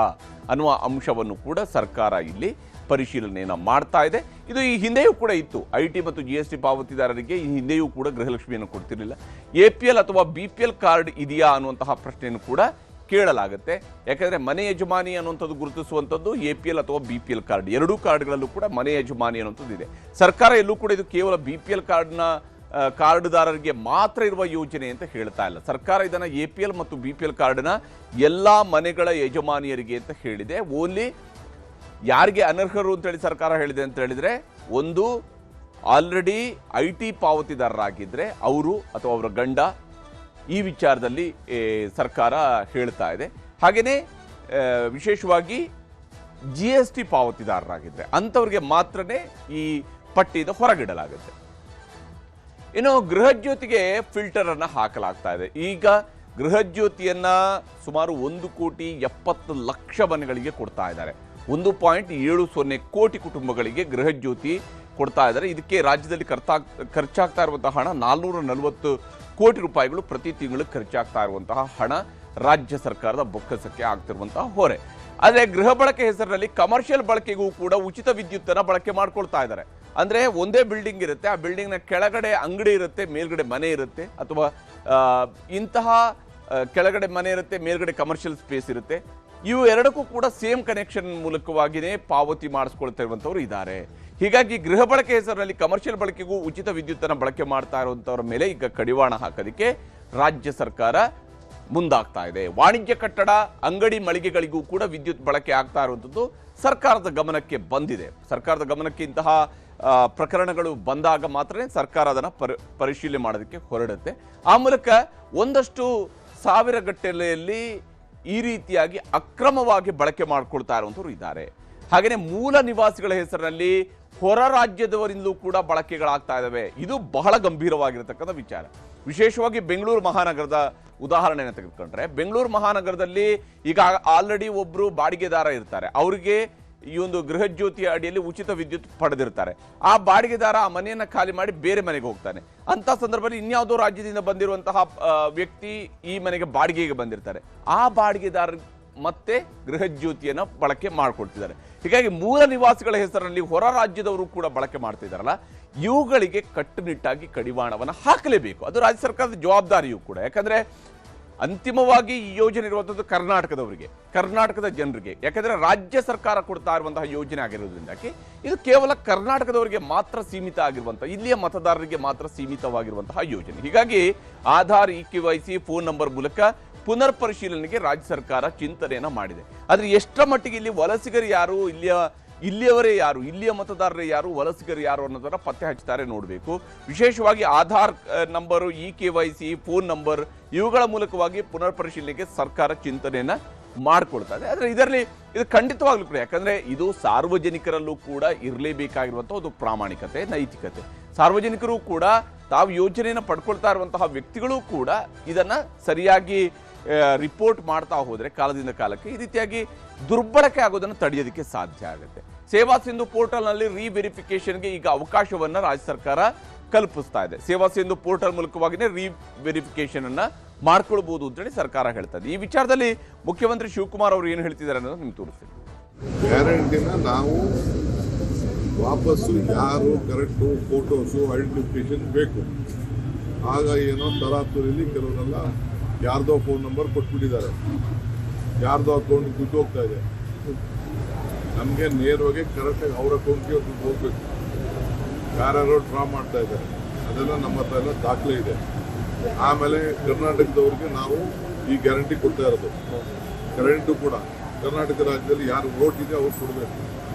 Speaker 1: ಅನ್ನುವ ಅಂಶವನ್ನು ಕೂಡ ಸರ್ಕಾರ ಇಲ್ಲಿ ಪರಿಶೀಲನೆಯನ್ನು ಮಾಡ್ತಾ ಇದೆ. ಇದು ಈ ಹಿಂದೆಯೂ ಕೂಡ ಇತ್ತು. IT ಮತ್ತು GST ಪಾವತಿದಾರರಿಗೆ ಈ ಹಿಂದೆಯೂ ಕೂಡ ಗೃಹಲಕ್ಷ್ಮಿಯನ್ನು ಕೊಡ್ತಿರಲಿಲ್ಲ. APL ಅಥವಾ BPL ಕಾರ್ಡ್ ಇದೆಯಾ ಅನ್ನುವಂತಹ ಪ್ರಶ್ನೆಯನ್ನು ಕೂಡ ಕೇಳಲಾಗುತ್ತೆ. ಯಾಕಂದರೆ ಮನೆ ಯಜಮಾನಿ ಅನ್ನುವಂಥದ್ದು ಗುರುತಿಸುವಂಥದ್ದು APL ಅಥವಾ BPL ಕಾರ್ಡ್, ಎರಡೂ ಕಾರ್ಡ್ಗಳಲ್ಲೂ ಕೂಡ ಮನೆ ಯಜಮಾನಿ ಅನ್ನುವಂಥದ್ದು ಇದೆ. ಸರ್ಕಾರ ಎಲ್ಲೂ ಕೂಡ ಇದು ಕೇವಲ BPL ಕಾರ್ಡ್ದಾರರಿಗೆ ಮಾತ್ರ ಇರುವ ಯೋಜನೆ ಅಂತ ಹೇಳ್ತಾ ಇಲ್ಲ. ಸರ್ಕಾರ ಇದನ್ನು APL ಮತ್ತು BPL ಕಾರ್ಡ್ನ ಎಲ್ಲ ಮನೆಗಳ ಯಜಮಾನಿಯರಿಗೆ ಅಂತ ಹೇಳಿದೆ. ಓನ್ಲಿ ಯಾರಿಗೆ ಅನರ್ಹರು ಅಂತೇಳಿ ಸರ್ಕಾರ ಹೇಳಿದೆ ಅಂತ ಹೇಳಿದ್ರೆ, ಒಂದು ಆಲ್ರೆಡಿ IT ಪಾವತಿದಾರರಾಗಿದ್ದರೆ ಅವರು ಅಥವಾ ಅವರ ಗಂಡ, ಈ ವಿಚಾರದಲ್ಲಿ ಸರ್ಕಾರ ಹೇಳ್ತಾ ಇದೆ. ಹಾಗೆಯೇ ವಿಶೇಷವಾಗಿ GST ಪಾವತಿದಾರರಾಗಿದ್ದರೆ ಅಂಥವ್ರಿಗೆ ಮಾತ್ರನೇ ಈ ಪಟ್ಟಿಯಿಂದ ಹೊರಗಿಡಲಾಗುತ್ತೆ. ಇನ್ನು ಗೃಹಜ್ಯೋತಿಗೆ ಫಿಲ್ಟರ್ ಅನ್ನು ಹಾಕಲಾಗ್ತಾ ಇದೆ. ಈಗ ಗೃಹಜ್ಯೋತಿಯನ್ನ ಸುಮಾರು 1,70,00,000 ಮನೆಗಳಿಗೆ ಕೊಡ್ತಾ ಇದ್ದಾರೆ. 1.70 ಕೋಟಿ ಕುಟುಂಬಗಳಿಗೆ ಗೃಹಜ್ಯೋತಿ ಕೊಡ್ತಾ ಇದ್ದಾರೆ. ಇದಕ್ಕೆ ರಾಜ್ಯದಲ್ಲಿ ಖರ್ಚಾಗ್ತಾ ಇರುವಂತಹ ಹಣ 440 ಕೋಟಿ ರೂಪಾಯಿಗಳು ಪ್ರತಿ ತಿಂಗಳು ಖರ್ಚಾಗ್ತಾ ಇರುವಂತಹ ಹಣ ರಾಜ್ಯ ಸರ್ಕಾರದ ಬೊಕ್ಕಸಕ್ಕೆ ಆಗ್ತಿರುವಂತಹ ಹೊರೆ. ಆದರೆ ಗೃಹ ಬಳಕೆ ಹೆಸರಿನಲ್ಲಿ ಕಮರ್ಷಿಯಲ್ ಬಳಕೆಗೂ ಕೂಡ ಉಚಿತ ವಿದ್ಯುತ್ತನ್ನು ಬಳಕೆ ಮಾಡ್ಕೊಳ್ತಾ ಇದ್ದಾರೆ. ಅಂದರೆ ಒಂದೇ ಬಿಲ್ಡಿಂಗ್ ಇರುತ್ತೆ, ಆ ಬಿಲ್ಡಿಂಗ್ನ ಕೆಳಗಡೆ ಅಂಗಡಿ ಇರುತ್ತೆ, ಮೇಲ್ಗಡೆ ಮನೆ ಇರುತ್ತೆ, ಅಥವಾ ಇಂತಹ ಕೆಳಗಡೆ ಮನೆ ಇರುತ್ತೆ, ಮೇಲ್ಗಡೆ ಕಮರ್ಷಿಯಲ್ ಸ್ಪೇಸ್ ಇರುತ್ತೆ. ಇವು ಎರಡಕ್ಕೂ ಕೂಡ ಸೇಮ್ ಕನೆಕ್ಷನ್ ಮೂಲಕವಾಗಿಯೇ ಪಾವತಿ ಮಾಡಿಸ್ಕೊಳ್ತಾ ಇರುವಂಥವ್ರು ಇದ್ದಾರೆ. ಹೀಗಾಗಿ ಗೃಹ ಬಳಕೆ ಹೆಸರಿನಲ್ಲಿ ಕಮರ್ಷಿಯಲ್ ಬಳಕೆಗೂ ಉಚಿತ ವಿದ್ಯುತ್ತನ್ನು ಬಳಕೆ ಮಾಡ್ತಾ ಇರುವಂಥವ್ರ ಮೇಲೆ ಈಗ ಕಡಿವಾಣ ಹಾಕೋದಕ್ಕೆ ರಾಜ್ಯ ಸರ್ಕಾರ ಮುಂದಾಗ್ತಾ ಇದೆ. ವಾಣಿಜ್ಯ ಕಟ್ಟಡ, ಅಂಗಡಿ, ಮಳಿಗೆಗಳಿಗೂ ಕೂಡ ವಿದ್ಯುತ್ ಬಳಕೆ ಆಗ್ತಾ ಇರುವಂಥದ್ದು ಸರ್ಕಾರದ ಗಮನಕ್ಕೆ ಬಂದಿದೆ. ಸರ್ಕಾರದ ಗಮನಕ್ಕೆ ಇಂತಹ ಪ್ರಕರಣಗಳು ಬಂದಾಗ ಮಾತ್ರ ಸರ್ಕಾರ ಅದನ್ನು ಪರಿಶೀಲನೆ ಮಾಡೋದಕ್ಕೆ ಹೊರಡುತ್ತೆ. ಆ ಮೂಲಕ ಒಂದಷ್ಟು ಸಾವಿರ ಗಟ್ಟಲೆಯಲ್ಲಿ ಈ ರೀತಿಯಾಗಿ ಅಕ್ರಮವಾಗಿ ಬಳಕೆ ಮಾಡಿಕೊಳ್ತಾ ಇರುವಂಥವ್ರು ಇದ್ದಾರೆ. ಹಾಗೆಯೇ ಮೂಲ ನಿವಾಸಿಗಳ ಹೆಸರಿನಲ್ಲಿ ಹೊರ ರಾಜ್ಯದವರಿಂದಲೂ ಕೂಡ ಬಳಕೆಗಳಾಗ್ತಾ ಇದ್ದಾವೆ. ಇದು ಬಹಳ ಗಂಭೀರವಾಗಿರತಕ್ಕಂಥ ವಿಚಾರ. ವಿಶೇಷವಾಗಿ ಬೆಂಗಳೂರು ಮಹಾನಗರದ ಉದಾಹರಣೆಯನ್ನು ತೆಗೆದುಕೊಂಡ್ರೆ, ಬೆಂಗಳೂರು ಮಹಾನಗರದಲ್ಲಿ ಈಗ ಆಲ್ರೆಡಿ ಒಬ್ಬರು ಬಾಡಿಗೆದಾರ ಇರ್ತಾರೆ. ಅವರಿಗೆ ಈ ಒಂದು ಗೃಹಜ್ಯೋತಿಯ ಅಡಿಯಲ್ಲಿ ಉಚಿತ ವಿದ್ಯುತ್ ಪಡೆದಿರ್ತಾರೆ. ಆ ಬಾಡಿಗೆದಾರ ಆ ಮನೆಯನ್ನು ಖಾಲಿ ಮಾಡಿ ಬೇರೆ ಮನೆಗೆ ಹೋಗ್ತಾನೆ. ಅಂತ ಸಂದರ್ಭದಲ್ಲಿ ಇನ್ಯಾವುದೋ ರಾಜ್ಯದಿಂದ ಬಂದಿರುವಂತಹ ವ್ಯಕ್ತಿ ಈ ಮನೆಗೆ ಬಾಡಿಗೆಗೆ ಬಂದಿರ್ತಾರೆ. ಆ ಬಾಡಿಗೆದಾರ ಮತ್ತೆ ಗೃಹಜ್ಯೋತಿಯನ್ನು ಬಳಕೆ ಮಾಡ್ಕೊಳ್ತಿದ್ದಾರೆ. ಹೀಗಾಗಿ ಮೂಲ ನಿವಾಸಿಗಳ ಹೆಸರಲ್ಲಿ ಹೊರ ರಾಜ್ಯದವರು ಕೂಡ ಬಳಕೆ ಮಾಡ್ತಿದ್ದಾರಲ್ಲ, ಇವುಗಳಿಗೆ ಕಟ್ಟುನಿಟ್ಟಾಗಿ ಕಡಿವಾಣವನ್ನು ಹಾಕಲೇಬೇಕು. ಅದು ರಾಜ್ಯ ಸರ್ಕಾರದ ಜವಾಬ್ದಾರಿಯೂ ಕೂಡ. ಯಾಕಂದ್ರೆ ಅಂತಿಮವಾಗಿ ಈ ಯೋಜನೆ ಇರುವಂಥದ್ದು ಕರ್ನಾಟಕದವರಿಗೆ, ಕರ್ನಾಟಕದ ಜನರಿಗೆ. ಯಾಕಂದ್ರೆ ರಾಜ್ಯ ಸರ್ಕಾರ ಕೊಡ್ತಾ ಇರುವಂತಹ ಯೋಜನೆ ಆಗಿರೋದ್ರಿಂದಾಗಿ ಇದು ಕೇವಲ ಕರ್ನಾಟಕದವರಿಗೆ ಮಾತ್ರ ಸೀಮಿತ ಆಗಿರುವಂತಹ, ಇಲ್ಲಿಯ ಮತದಾರರಿಗೆ ಮಾತ್ರ ಸೀಮಿತವಾಗಿರುವಂತಹ ಯೋಜನೆ. ಹೀಗಾಗಿ ಆಧಾರ್, EKYC, ಫೋನ್ ನಂಬರ್ ಮೂಲಕ ಪುನರ್ ಪರಿಶೀಲನೆಗೆ ರಾಜ್ಯ ಸರ್ಕಾರ ಚಿಂತನೆಯನ್ನ ಮಾಡಿದೆ. ಆದರೆ ಎಷ್ಟರ ಮಟ್ಟಿಗೆ ಇಲ್ಲಿ ವಲಸಿಗರು ಯಾರು, ಇಲ್ಲಿಯವರೇ ಯಾರು, ಇಲ್ಲಿಯ ಮತದಾರರೇ ಯಾರು, ವಲಸಿಗರು ಯಾರು ಅನ್ನೋದನ್ನ ಪತ್ತೆ ಹಚ್ತಾರೆ ನೋಡಬೇಕು. ವಿಶೇಷವಾಗಿ Aadhaar number, EKYC, phone number ಇವುಗಳ ಮೂಲಕವಾಗಿ ಪುನರ್ ಪರಿಶೀಲನೆಗೆ ಸರ್ಕಾರ ಚಿಂತನೆಯನ್ನ ಮಾಡ್ಕೊಳ್ತಾ ಇದೆ. ಆದರೆ ಇದರಲ್ಲಿ ಇದು ಖಂಡಿತವಾಗ್ಲೂ ಕೂಡ, ಯಾಕಂದ್ರೆ ಇದು ಸಾರ್ವಜನಿಕರಲ್ಲೂ ಕೂಡ ಇರಲೇಬೇಕಾಗಿರುವಂತಹ ಒಂದು ಪ್ರಾಮಾಣಿಕತೆ, ನೈತಿಕತೆ. ಸಾರ್ವಜನಿಕರು ಕೂಡ ತಾವು ಯೋಜನೆಯನ್ನು ಪಡ್ಕೊಳ್ತಾ ಇರುವಂತಹ ವ್ಯಕ್ತಿಗಳು ಕೂಡ ಇದನ್ನ ಸರಿಯಾಗಿ ರಿಪೋರ್ಟ್ ಮಾಡ್ತಾ ಹೋದರೆ ಕಾಲದಿಂದ ಕಾಲಕ್ಕೆ ಈ ರೀತಿಯಾಗಿ ದುರ್ಬಳಕೆ ಆಗೋದನ್ನು ತಡೆಯೋದಕ್ಕೆ ಸಾಧ್ಯ ಆಗುತ್ತೆ. ಸೇವಾ ಸಿಂಧು ಪೋರ್ಟಲ್ನಲ್ಲಿ ರೀವೆರಿಫಿಕೇಶನ್ಗೆ ಈಗ ಅವಕಾಶವನ್ನು ರಾಜ್ಯ ಸರ್ಕಾರ ಕಲ್ಪಿಸ್ತಾ ಇದೆ. ಸೇವಾ ಸಿಂಧು ಪೋರ್ಟಲ್ ಮೂಲಕವಾಗಿಯೇ ರೀವೆರಿಫಿಕೇಶನ್ ಅನ್ನ ಮಾಡ್ಕೊಳ್ಬಹುದು ಅಂತೇಳಿ ಸರ್ಕಾರ ಹೇಳ್ತದೆ. ಈ ವಿಚಾರದಲ್ಲಿ ಮುಖ್ಯಮಂತ್ರಿ ಶಿವಕುಮಾರ್ ಅವರು ಏನು ಹೇಳ್ತಿದ್ದಾರೆ ಅನ್ನೋದು ನಿಮ್ಗೆ ತೋರಿಸ್ತೀನಿ.
Speaker 7: ಗ್ಯಾರಂಟಿನ ನಾವು ವಾಪಸ್ಸು ಯಾರು ಕರೆಕ್ಟು ಫೋಟೋಸು ಐಡೆಂಟಿಫಿಕೇಶನ್ ಬೇಕು. ಆಗ ಏನೋ ತರಾತುರಿಲಿ ಕೆಲವರೆಲ್ಲ ಯಾರ್ದೋ ಫೋನ್ ನಂಬರ್ ಕೊಟ್ಬಿಟ್ಟಿದ್ದಾರೆ, ಯಾರ್ದೋ ಅಕೌಂಟ್ ದುಡ್ಡು ಹೋಗ್ತಾ ಇದೆ. ನಮಗೆ ನೇರವಾಗಿ ಕರೆಕ್ಟಾಗಿ ಅವ್ರ ಅಕೌಂಟ್ಗೆ ದುಡ್ಡು ಹೋಗ್ಬೇಕು. ಯಾರ್ಯಾರೋ ಡ್ರಾ ಮಾಡ್ತಾ ಇದ್ದಾರೆ, ಅದೆಲ್ಲ ನಮ್ಮ ಹತ್ರ ಎಲ್ಲ ದಾಖಲೆ ಇದೆ. ಆಮೇಲೆ ಕರ್ನಾಟಕದವ್ರಿಗೆ ನಾವು ಈ ಗ್ಯಾರಂಟಿ ಕೊಡ್ತಾ ಇರೋದು. ಕರೆಂಟು ಕೂಡ ಕರ್ನಾಟಕ ರಾಜ್ಯದಲ್ಲಿ ಯಾರು ವೋಟ್ ಇದೆ ಅವ್ರು ಕೊಡಬೇಕು.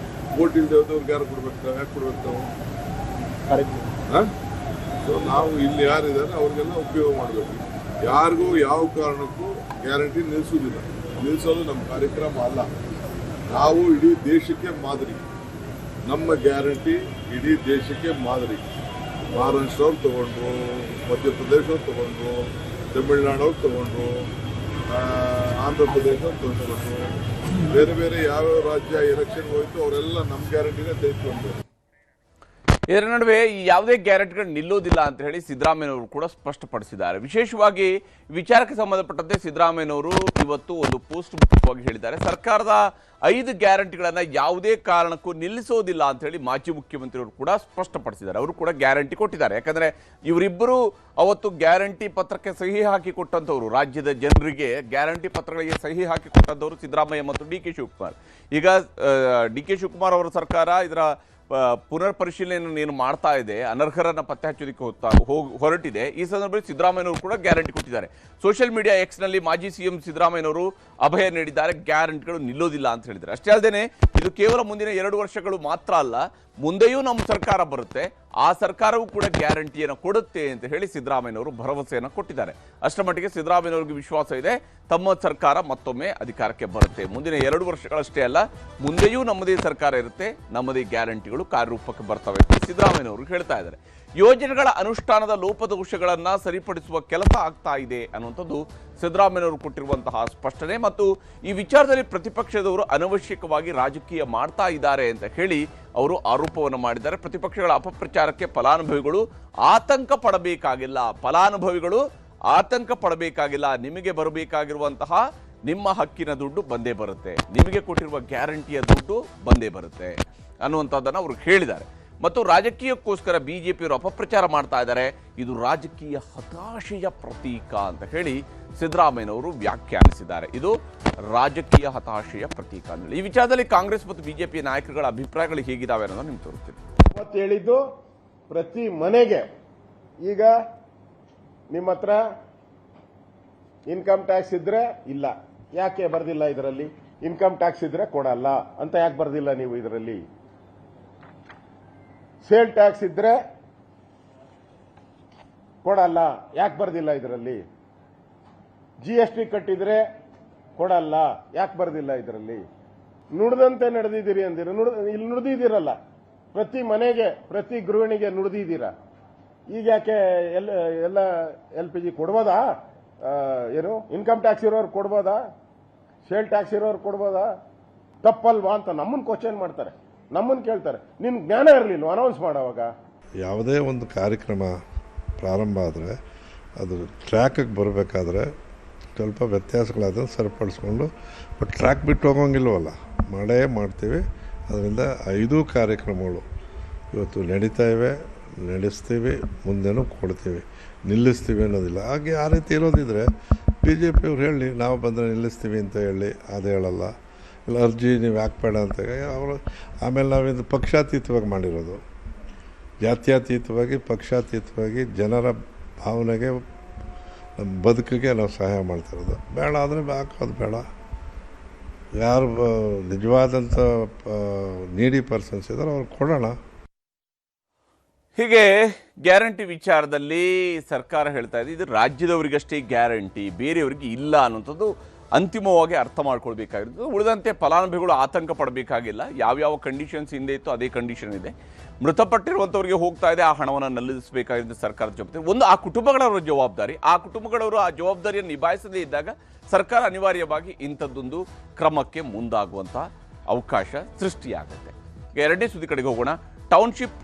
Speaker 7: ವೋಟ್ ಇಲ್ಲದೆ ಹೋದವ್ರಿಗೆ ಯಾರು ಕೊಡ್ಬೇಕು? ಯಾಕೆ ಕೊಡ್ಬೇಕು ನಾವು? ಸೊ ನಾವು ಇಲ್ಲಿ ಯಾರಿದ್ದಾರೆ ಅವ್ರಿಗೆಲ್ಲ ಉಪಯೋಗ ಮಾಡಬೇಕು. ಯಾರಿಗೂ ಯಾವ ಕಾರಣಕ್ಕೂ ಗ್ಯಾರಂಟಿ ನಿಲ್ಲಿಸೋದಿಲ್ಲ. ನಿಲ್ಲಿಸೋದು ನಮ್ಮ ಕಾರ್ಯಕ್ರಮ ಅಲ್ಲ. ನಾವು ಇಡೀ ದೇಶಕ್ಕೆ ಮಾದರಿ. ನಮ್ಮ ಗ್ಯಾರಂಟಿ ಇಡೀ ದೇಶಕ್ಕೆ ಮಾದರಿ. ಮಹಾರಾಷ್ಟ್ರವ್ರು ತಗೊಂಡ್ರು, ಮಧ್ಯಪ್ರದೇಶವ್ರು ತಗೊಂಡ್ರು, ತಮಿಳ್ನಾಡವ್ರು ತಗೊಂಡ್ರು, ಆಂಧ್ರ ಪ್ರದೇಶವ್ರು ತಗೊಂಡ್ರು, ಬೇರೆ ಬೇರೆ ಯಾವ್ಯಾವ ರಾಜ್ಯ ಎಲೆಕ್ಷನ್ ಹೋಯ್ತು ಅವರೆಲ್ಲ ನಮ್ಮ ಗ್ಯಾರಂಟಿನೇ ತೆಗೆದುಕೊಂಡ್ರು.
Speaker 1: ಇದರ ನಡುವೆ ಈ ಯಾವುದೇ ಗ್ಯಾರಂಟಿಗಳು ನಿಲ್ಲೋದಿಲ್ಲ ಅಂತ ಹೇಳಿ ಸಿದ್ದರಾಮಯ್ಯನವರು ಕೂಡ ಸ್ಪಷ್ಟಪಡಿಸಿದ್ದಾರೆ. ವಿಶೇಷವಾಗಿ ವಿಚಾರಕ್ಕೆ ಸಂಬಂಧಪಟ್ಟಂತೆ ಸಿದ್ದರಾಮಯ್ಯನವರು ಇವತ್ತು ಒಂದು ಪೋಸ್ಟ್ ಮುಖವಾಗಿ ಹೇಳಿದ್ದಾರೆ. ಸರ್ಕಾರದ 5 ಗ್ಯಾರಂಟಿಗಳನ್ನ ಯಾವುದೇ ಕಾರಣಕ್ಕೂ ನಿಲ್ಲಿಸೋದಿಲ್ಲ ಅಂತ ಹೇಳಿ ಮಾಜಿ ಮುಖ್ಯಮಂತ್ರಿಯವರು ಕೂಡ ಸ್ಪಷ್ಟಪಡಿಸಿದ್ದಾರೆ. ಅವರು ಕೂಡ ಗ್ಯಾರಂಟಿ ಕೊಟ್ಟಿದ್ದಾರೆ. ಯಾಕಂದ್ರೆ ಇವರಿಬ್ಬರು ಅವತ್ತು ಗ್ಯಾರಂಟಿ ಪತ್ರಕ್ಕೆ ಸಹಿ ಹಾಕಿ ಕೊಟ್ಟಂತವರು, ರಾಜ್ಯದ ಜನರಿಗೆ ಗ್ಯಾರಂಟಿ ಪತ್ರಗಳಿಗೆ ಸಹಿ ಹಾಕಿ ಕೊಟ್ಟಂತವರು ಸಿದ್ದರಾಮಯ್ಯ ಮತ್ತು ಡಿ ಕೆ ಶಿವಕುಮಾರ್. ಈಗ ಡಿ ಕೆ ಶಿವಕುಮಾರ್ ಅವರ ಸರ್ಕಾರ ಇದರ ಪುನರ್ ಪರಿಶೀಲನೆಯನ್ನು ಏನು ಮಾಡ್ತಾ ಇದೆ, ಅನರ್ಹರನ್ನ ಪತ್ತೆ ಹಚ್ಚೋದಕ್ಕೆ ಹೊರಟಿದೆ. ಈ ಸಂದರ್ಭದಲ್ಲಿ ಸಿದ್ದರಾಮಯ್ಯನವರು ಕೂಡ ಗ್ಯಾರಂಟಿ ಕೊಟ್ಟಿದ್ದಾರೆ. ಸೋಷಿಯಲ್ ಮೀಡಿಯಾ ಎಕ್ಸ್ನಲ್ಲಿ ಮಾಜಿ ಸಿಎಂ ಸಿದ್ದರಾಮಯ್ಯನವರು ಅಭಯ ನೀಡಿದ್ದಾರೆ, ಗ್ಯಾರಂಟಿಗಳು ನಿಲ್ಲೋದಿಲ್ಲ ಅಂತ ಹೇಳಿದ್ದಾರೆ. ಅಷ್ಟೇ ಅಲ್ಲದೆ ಇದು ಕೇವಲ ಮುಂದಿನ 2 ವರ್ಷಗಳು ಮಾತ್ರ ಅಲ್ಲ, ಮುಂದೆಯೂ ನಮ್ಮ ಸರ್ಕಾರ ಬರುತ್ತೆ, ಆ ಸರ್ಕಾರವೂ ಕೂಡ ಗ್ಯಾರಂಟಿಯನ್ನು ಕೊಡುತ್ತೆ ಅಂತ ಹೇಳಿ ಸಿದ್ದರಾಮಯ್ಯನವರು ಭರವಸೆಯನ್ನು ಕೊಟ್ಟಿದ್ದಾರೆ. ಅಷ್ಟರ ಮಟ್ಟಿಗೆ ಸಿದ್ದರಾಮಯ್ಯನವರಿಗೆ ವಿಶ್ವಾಸ ಇದೆ, ತಮ್ಮ ಸರ್ಕಾರ ಮತ್ತೊಮ್ಮೆ ಅಧಿಕಾರಕ್ಕೆ ಬರುತ್ತೆ. ಮುಂದಿನ 2 ವರ್ಷಗಳಷ್ಟೇ ಅಲ್ಲ, ಮುಂದೆಯೂ ನಮ್ಮದೇ ಸರ್ಕಾರ ಇರುತ್ತೆ, ನಮ್ಮದೇ ಗ್ಯಾರಂಟಿಗಳು ಕಾರ್ಯರೂಪಕ್ಕೆ ಬರ್ತವೆ ಅಂತ ಸಿದ್ದರಾಮಯ್ಯನವರು ಹೇಳ್ತಾ ಇದ್ದಾರೆ. ಯೋಜನೆಗಳ ಅನುಷ್ಠಾನದ ಲೋಪದೋಷಗಳನ್ನು ಸರಿಪಡಿಸುವ ಕೆಲಸ ಆಗ್ತಾ ಇದೆ ಅನ್ನುವಂಥದ್ದು ಸಿದ್ದರಾಮಯ್ಯನವರು ಕೊಟ್ಟಿರುವಂತಹ ಸ್ಪಷ್ಟನೆ. ಮತ್ತು ಈ ವಿಚಾರದಲ್ಲಿ ಪ್ರತಿಪಕ್ಷದವರು ಅನವಶ್ಯಕವಾಗಿ ರಾಜಕೀಯ ಮಾಡ್ತಾ ಇದ್ದಾರೆ ಅಂತ ಹೇಳಿ ಅವರು ಆರೋಪವನ್ನು ಮಾಡಿದ್ದಾರೆ. ಪ್ರತಿಪಕ್ಷಗಳ ಅಪಪ್ರಚಾರಕ್ಕೆ ಫಲಾನುಭವಿಗಳು ಆತಂಕ ಪಡಬೇಕಾಗಿಲ್ಲ, ನಿಮಗೆ ಬರಬೇಕಾಗಿರುವಂತಹ ನಿಮ್ಮ ಹಕ್ಕಿನ ದುಡ್ಡು ಬಂದೇ ಬರುತ್ತೆ, ನಿಮಗೆ ಕೊಟ್ಟಿರುವ ಗ್ಯಾರಂಟಿಯ ದುಡ್ಡು ಬಂದೇ ಬರುತ್ತೆ ಅನ್ನುವಂಥದ್ದನ್ನು ಅವರು ಹೇಳಿದ್ದಾರೆ. ಮತ್ತು ರಾಜಕೀಯಕ್ಕೋಸ್ಕರ ಬಿಜೆಪಿಯವರು ಅಪಪ್ರಚಾರ ಮಾಡ್ತಾ ಇದ್ದಾರೆ, ಇದು ರಾಜಕೀಯ ಹತಾಶೆಯ ಪ್ರತೀಕ ಅಂತ ಹೇಳಿ ಸಿದ್ದರಾಮಯ್ಯನವರು ವ್ಯಾಖ್ಯಾನಿಸಿದ್ದಾರೆ. ಇದು ರಾಜಕೀಯ ಹತಾಶೆಯ ಪ್ರತೀಕ ಅಂತ ಹೇಳಿ. ಈ ವಿಚಾರದಲ್ಲಿ ಕಾಂಗ್ರೆಸ್ ಮತ್ತು ಬಿಜೆಪಿ ನಾಯಕರುಗಳ ಅಭಿಪ್ರಾಯಗಳು ಹೇಗಿದ್ದಾವೆ ಅನ್ನೋದನ್ನು ನಿಮ್ಗೆ ತೋರಿಸ್ತೀನಿ.
Speaker 8: ಅವತ್ತು ಹೇಳಿದ್ದು ಪ್ರತಿ ಮನೆಗೆ ಈಗ ನಿಮ್ಮ ಹತ್ರ ಇನ್ಕಮ್ ಟ್ಯಾಕ್ಸ್ ಇದ್ರೆ ಇಲ್ಲ, ಯಾಕೆ ಬರ್ದಿಲ್ಲ ಇದರಲ್ಲಿ? ಇನ್ಕಮ್ ಟ್ಯಾಕ್ಸ್ ಇದ್ರೆ ಕೊಡಲ್ಲ ಅಂತ ಯಾಕೆ ಬರ್ದಿಲ್ಲ ನೀವು ಇದರಲ್ಲಿ? ಸೇಲ್ ಟ್ಯಾಕ್ಸ್ ಇದ್ರೆ ಕೊಡಲ್ಲ, ಯಾಕೆ ಬರ್ದಿಲ್ಲ ಇದರಲ್ಲಿ? GST ಕಟ್ಟಿದ್ರೆ ಕೊಡಲ್ಲ, ಯಾಕೆ ಬರ್ದಿಲ್ಲ ಇದರಲ್ಲಿ? ನುಡಿದಂತೆ ನಡೆದಿದ್ದೀರಿ ಅಂದಿರ, ಇಲ್ಲಿ ನುಡಿದಿದ್ದೀರಲ್ಲ, ಪ್ರತಿ ಮನೆಗೆ ಪ್ರತಿ ಗೃಹಿಣಿಗೆ ನುಡಿದಿದ್ದೀರಾ, ಈಗ ಯಾಕೆ ಎಲ್ಲ LPG ಕೊಡ್ಬೋದಾ? ಏನು ಇನ್ಕಮ್ ಟ್ಯಾಕ್ಸ್ ಇರೋರು ಕೊಡ್ಬೋದಾ? ಸೇಲ್ ಟ್ಯಾಕ್ಸ್ ಇರೋರು ಕೊಡ್ಬೋದಾ? ತಪ್ಪಲ್ವಾ ಅಂತ ನಮ್ಮನ್ನು ಕ್ವಶನ್ ಮಾಡ್ತಾರೆ, ನಮ್ಮನ್ನು ಕೇಳ್ತಾರೆ. ನಿನ್ ಜ್ಞಾನ ಇರಲಿಲ್ಲ ಅನೌನ್ಸ್ ಮಾಡೋವಾಗ?
Speaker 9: ಯಾವುದೇ ಒಂದು ಕಾರ್ಯಕ್ರಮ ಪ್ರಾರಂಭ ಆದರೆ ಅದು ಟ್ರ್ಯಾಕಿಗೆ ಬರಬೇಕಾದ್ರೆ ಸ್ವಲ್ಪ ವ್ಯತ್ಯಾಸಗಳಾದ ಸರಿಪಡಿಸ್ಕೊಂಡು, ಬಟ್ ಟ್ರ್ಯಾಕ್ ಬಿಟ್ಟು ಹೋಗೋಂಗಿಲ್ವಲ್ಲ, ಮಾಡೇ ಮಾಡ್ತೀವಿ. ಅದರಿಂದ 5 ಕಾರ್ಯಕ್ರಮಗಳು ಇವತ್ತು ನಡೀತಾ ಇವೆ, ನಡೆಸ್ತೀವಿ, ಮುಂದೆನೂ ಕೊಡ್ತೀವಿ, ನಿಲ್ಲಿಸ್ತೀವಿ ಅನ್ನೋದಿಲ್ಲ. ಹಾಗೆ ಆ ರೀತಿ ಇರೋದಿದ್ರೆ BJP ಅವ್ರು ಹೇಳಿ ನಾವು ಬಂದರೆ ನಿಲ್ಲಿಸ್ತೀವಿ ಅಂತ ಹೇಳಿ ಅದು ಹೇಳಲ್ಲ. ಇಲ್ಲ ಅರ್ಜಿ ನೀವು ಹಾಕ್ಬೇಡ ಅಂತ ಅವರು. ಆಮೇಲೆ ನಾವಿದು ಪಕ್ಷಾತೀತವಾಗಿ ಮಾಡಿರೋದು, ಜಾತ್ಯತೀತವಾಗಿ ಪಕ್ಷಾತೀತವಾಗಿ ಜನರ ಭಾವನೆಗೆ, ನಮ್ಮ ಬದುಕಿಗೆ ನಾವು ಸಹಾಯ ಮಾಡ್ತಿರೋದು. ಬೇಡ ಅಂದರೆ ಹಾಕೋದು ಬೇಡ. ಯಾರು ನಿಜವಾದಂಥ ನೀಡಿ ಪರ್ಸನ್ಸ್ ಇದ್ದಾರೆ ಅವ್ರು ಕೊಡೋಣ.
Speaker 1: ಹೀಗೆ ಗ್ಯಾರಂಟಿ ವಿಚಾರದಲ್ಲಿ ಸರ್ಕಾರ ಹೇಳ್ತಾ ಇದೆ, ಇದು ರಾಜ್ಯದವರಿಗಷ್ಟೇ ಗ್ಯಾರಂಟಿ, ಬೇರೆಯವರಿಗೆ ಇಲ್ಲ ಅನ್ನೋಂಥದ್ದು ಅಂತಿಮವಾಗಿ ಅರ್ಥ ಮಾಡ್ಕೊಳ್ಬೇಕಾಗಿರೋದು. ಉಳಿದಂತೆ ಫಲಾನುಭವಿಗಳು ಆತಂಕ ಪಡಬೇಕಾಗಿಲ್ಲ. ಯಾವ್ಯಾವ ಕಂಡೀಷನ್ಸ್ ಹಿಂದೆ ಇತ್ತು ಅದೇ ಕಂಡೀಷನ್ ಇದೆ. ಮೃತಪಟ್ಟಿರುವಂಥವರಿಗೆ ಹೋಗ್ತಾ ಇದೆ, ಆ ಹಣವನ್ನು ನಲ್ಲಿಸಬೇಕಾಗಿದ್ದು ಸರ್ಕಾರದ ಜವಾಬ್ದಾರಿ. ಒಂದು ಆ ಕುಟುಂಬಗಳವರ ಜವಾಬ್ದಾರಿ. ಆ ಕುಟುಂಬಗಳವರು ಆ ಜವಾಬ್ದಾರಿಯನ್ನು ನಿಭಾಯಿಸದೇ ಇದ್ದಾಗ ಸರ್ಕಾರ ಅನಿವಾರ್ಯವಾಗಿ ಇಂಥದ್ದೊಂದು ಕ್ರಮಕ್ಕೆ ಮುಂದಾಗುವಂಥ ಅವಕಾಶ ಸೃಷ್ಟಿಯಾಗುತ್ತೆ. ಎರಡನೇ ಸುದ್ದಿ ಕಡೆಗೆ ಹೋಗೋಣ. ಟೌನ್ಶಿಪ್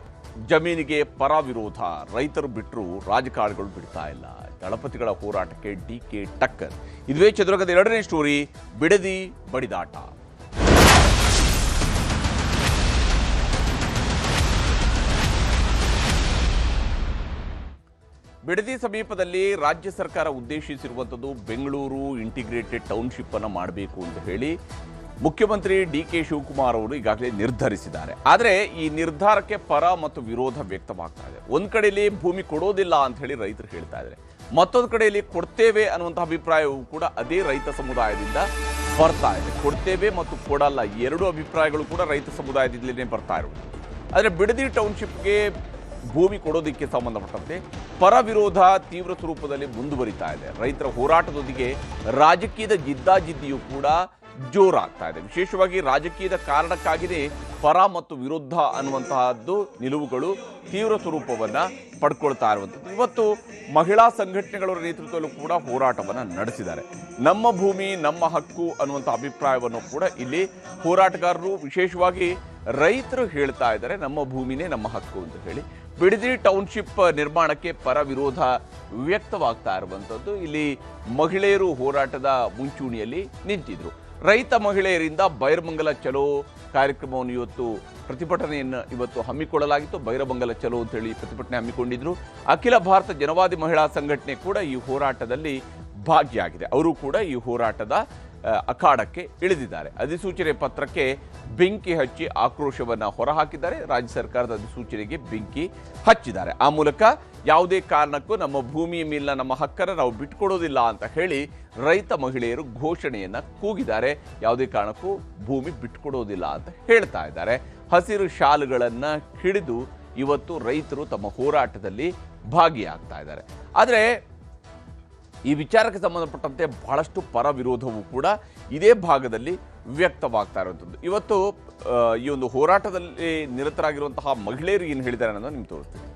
Speaker 1: ಜಮೀನಿಗೆ ಪರ ವಿರೋಧ, ರೈತರು ಬಿಟ್ಟರು ರಾಜಕಾರಣಿಗಳು ಬಿಡ್ತಾ ಇಲ್ಲ. ದಳಪತಿಗಳ ಹೋರಾಟಕ್ಕೆ DK ಟಕ್ಕರ್. ಇದುವೇ ಚಿತ್ರದುರ್ಗದ ಎರಡನೇ ಸ್ಟೋರಿ, ಬಿಡದಿ ಬಡಿದಾಟ. ಬಿಡದಿ ಸಮೀಪದಲ್ಲಿ ರಾಜ್ಯ ಸರ್ಕಾರ ಉದ್ದೇಶಿಸಿರುವಂಥದ್ದು ಬೆಂಗಳೂರು ಇಂಟಿಗ್ರೇಟೆಡ್ ಟೌನ್ಶಿಪ್ ಅನ್ನು ಮಾಡಬೇಕು ಅಂತ ಹೇಳಿ ಮುಖ್ಯಮಂತ್ರಿ DK ಶಿವಕುಮಾರ್ ಅವರು ಈಗಾಗಲೇ ನಿರ್ಧರಿಸಿದ್ದಾರೆ. ಆದರೆ ಈ ನಿರ್ಧಾರಕ್ಕೆ ಪರ ಮತ್ತು ವಿರೋಧ ವ್ಯಕ್ತವಾಗ್ತಾ ಇದೆ. ಒಂದು ಕಡೆಯಲ್ಲಿ ಭೂಮಿ ಕೊಡೋದಿಲ್ಲ ಅಂತ ಹೇಳಿ ರೈತರು ಹೇಳ್ತಾ ಇದ್ದಾರೆ, ಮತ್ತೊಂದು ಕಡೆಯಲ್ಲಿ ಕೊಡ್ತೇವೆ ಅನ್ನುವಂಥ ಅಭಿಪ್ರಾಯವೂ ಕೂಡ ಅದೇ ರೈತ ಸಮುದಾಯದಿಂದ ಬರ್ತಾ ಇದೆ. ಕೊಡ್ತೇವೆ ಮತ್ತು ಕೊಡಲ್ಲ, 2 ಅಭಿಪ್ರಾಯಗಳು ಕೂಡ ರೈತ ಸಮುದಾಯದಿಂದಲೇ ಬರ್ತಾ ಇರೋದು. ಆದರೆ ಬಿಡದಿ ಟೌನ್ಶಿಪ್ಗೆ ಭೂಮಿ ಕೊಡೋದಕ್ಕೆ ಸಂಬಂಧಪಟ್ಟಂತೆ ಪರ ವಿರೋಧ ತೀವ್ರ ಸ್ವರೂಪದಲ್ಲಿ ಮುಂದುವರಿತಾ ಇದೆ. ರೈತರ ಹೋರಾಟದೊಂದಿಗೆ ರಾಜಕೀಯದ ಜಿದ್ದಾಜಿದ್ದಿಯೂ ಕೂಡ ಜೋರಾಗ್ತಾ ಇದೆ. ವಿಶೇಷವಾಗಿ ರಾಜಕೀಯದ ಕಾರಣಕ್ಕಾಗಿಯೇ ಪರ ಮತ್ತು ವಿರುದ್ಧ ಅನ್ನುವಂತಹದ್ದು ನಿಲುವುಗಳು ತೀವ್ರ ಸ್ವರೂಪವನ್ನ ಪಡ್ಕೊಳ್ತಾ ಇರುವಂಥದ್ದು. ಇವತ್ತು ಮಹಿಳಾ ಸಂಘಟನೆಗಳ ನೇತೃತ್ವದಲ್ಲೂ ಕೂಡ ಹೋರಾಟವನ್ನು ನಡೆಸಿದ್ದಾರೆ. ನಮ್ಮ ಭೂಮಿ ನಮ್ಮ ಹಕ್ಕು ಅನ್ನುವಂಥ ಅಭಿಪ್ರಾಯವನ್ನು ಕೂಡ ಇಲ್ಲಿ ಹೋರಾಟಗಾರರು ವಿಶೇಷವಾಗಿ ರೈತರು ಹೇಳ್ತಾ ಇದ್ದಾರೆ. ನಮ್ಮ ಭೂಮಿನೇ ನಮ್ಮ ಹಕ್ಕು ಅಂತ ಹೇಳಿ ಬಿಡದಿ ಟೌನ್ಶಿಪ್ ನಿರ್ಮಾಣಕ್ಕೆ ಪರ ವಿರೋಧ ವ್ಯಕ್ತವಾಗ್ತಾ ಇರುವಂಥದ್ದು. ಇಲ್ಲಿ ಮಹಿಳೆಯರು ಹೋರಾಟದ ಮುಂಚೂಣಿಯಲ್ಲಿ ನಿಂತಿದ್ರು. ರೈತ ಮಹಿಳೆಯರಿಂದ ಬೈರಮಂಗಲ ಚಲೋ ಕಾರ್ಯಕ್ರಮವನ್ನು ಪ್ರತಿಭಟನೆಯನ್ನು ಇವತ್ತು ಹಮ್ಮಿಕೊಳ್ಳಲಾಗಿತ್ತು. ಬೈರಮಂಗಲ ಚಲೋ ಅಂತೇಳಿ ಪ್ರತಿಭಟನೆ ಹಮ್ಮಿಕೊಂಡಿದ್ರು. ಅಖಿಲ ಭಾರತ ಜನವಾದಿ ಮಹಿಳಾ ಸಂಘಟನೆ ಕೂಡ ಈ ಹೋರಾಟದಲ್ಲಿ ಭಾಗಿಯಾಗಿದೆ. ಅವರು ಕೂಡ ಈ ಹೋರಾಟದ ಅಖಾಡಕ್ಕೆ ಇಳಿದಿದ್ದಾರೆ. ಅಧಿಸೂಚನೆ ಪತ್ರಕ್ಕೆ ಬೆಂಕಿ ಹಚ್ಚಿ ಆಕ್ರೋಶವನ್ನು ಹೊರಹಾಕಿದ್ದಾರೆ. ರಾಜ್ಯ ಸರ್ಕಾರದ ಅಧಿಸೂಚನೆಗೆ ಬೆಂಕಿ ಹಚ್ಚಿದ್ದಾರೆ. ಆ ಮೂಲಕ ಯಾವುದೇ ಕಾರಣಕ್ಕೂ ನಮ್ಮ ಭೂಮಿಯ ಮೇಲಿನ ನಮ್ಮ ಹಕ್ಕನ್ನು ನಾವು ಬಿಟ್ಕೊಡೋದಿಲ್ಲ ಅಂತ ಹೇಳಿ ರೈತ ಮಹಿಳೆಯರು ಘೋಷಣೆಯನ್ನ ಕೂಗಿದ್ದಾರೆ. ಯಾವುದೇ ಕಾರಣಕ್ಕೂ ಭೂಮಿ ಬಿಟ್ಕೊಡೋದಿಲ್ಲ ಅಂತ ಹೇಳ್ತಾ ಇದ್ದಾರೆ. ಹಸಿರು ಶಾಲುಗಳನ್ನ ಹಿಡಿದು ಇವತ್ತು ರೈತರು ತಮ್ಮ ಹೋರಾಟದಲ್ಲಿ ಭಾಗಿಯಾಗ್ತಾ ಇದ್ದಾರೆ. ಆದರೆ ಈ ವಿಚಾರಕ್ಕೆ ಸಂಬಂಧಪಟ್ಟಂತೆ ಬಹಳಷ್ಟು ಪರ ವಿರೋಧವೂ ಕೂಡ ಇದೇ ಭಾಗದಲ್ಲಿ ವ್ಯಕ್ತವಾಗ್ತಾ ಇರುವಂಥದ್ದು. ಇವತ್ತು ಈ ಒಂದು ಹೋರಾಟದಲ್ಲಿ ನಿರತರಾಗಿರುವಂತಹ ಮಹಿಳೆಯರು ಏನು ಹೇಳಿದ್ದಾರೆ ಅನ್ನೋದು ನಿಮ್ಗೆ ತೋರಿಸ್ತೀನಿ.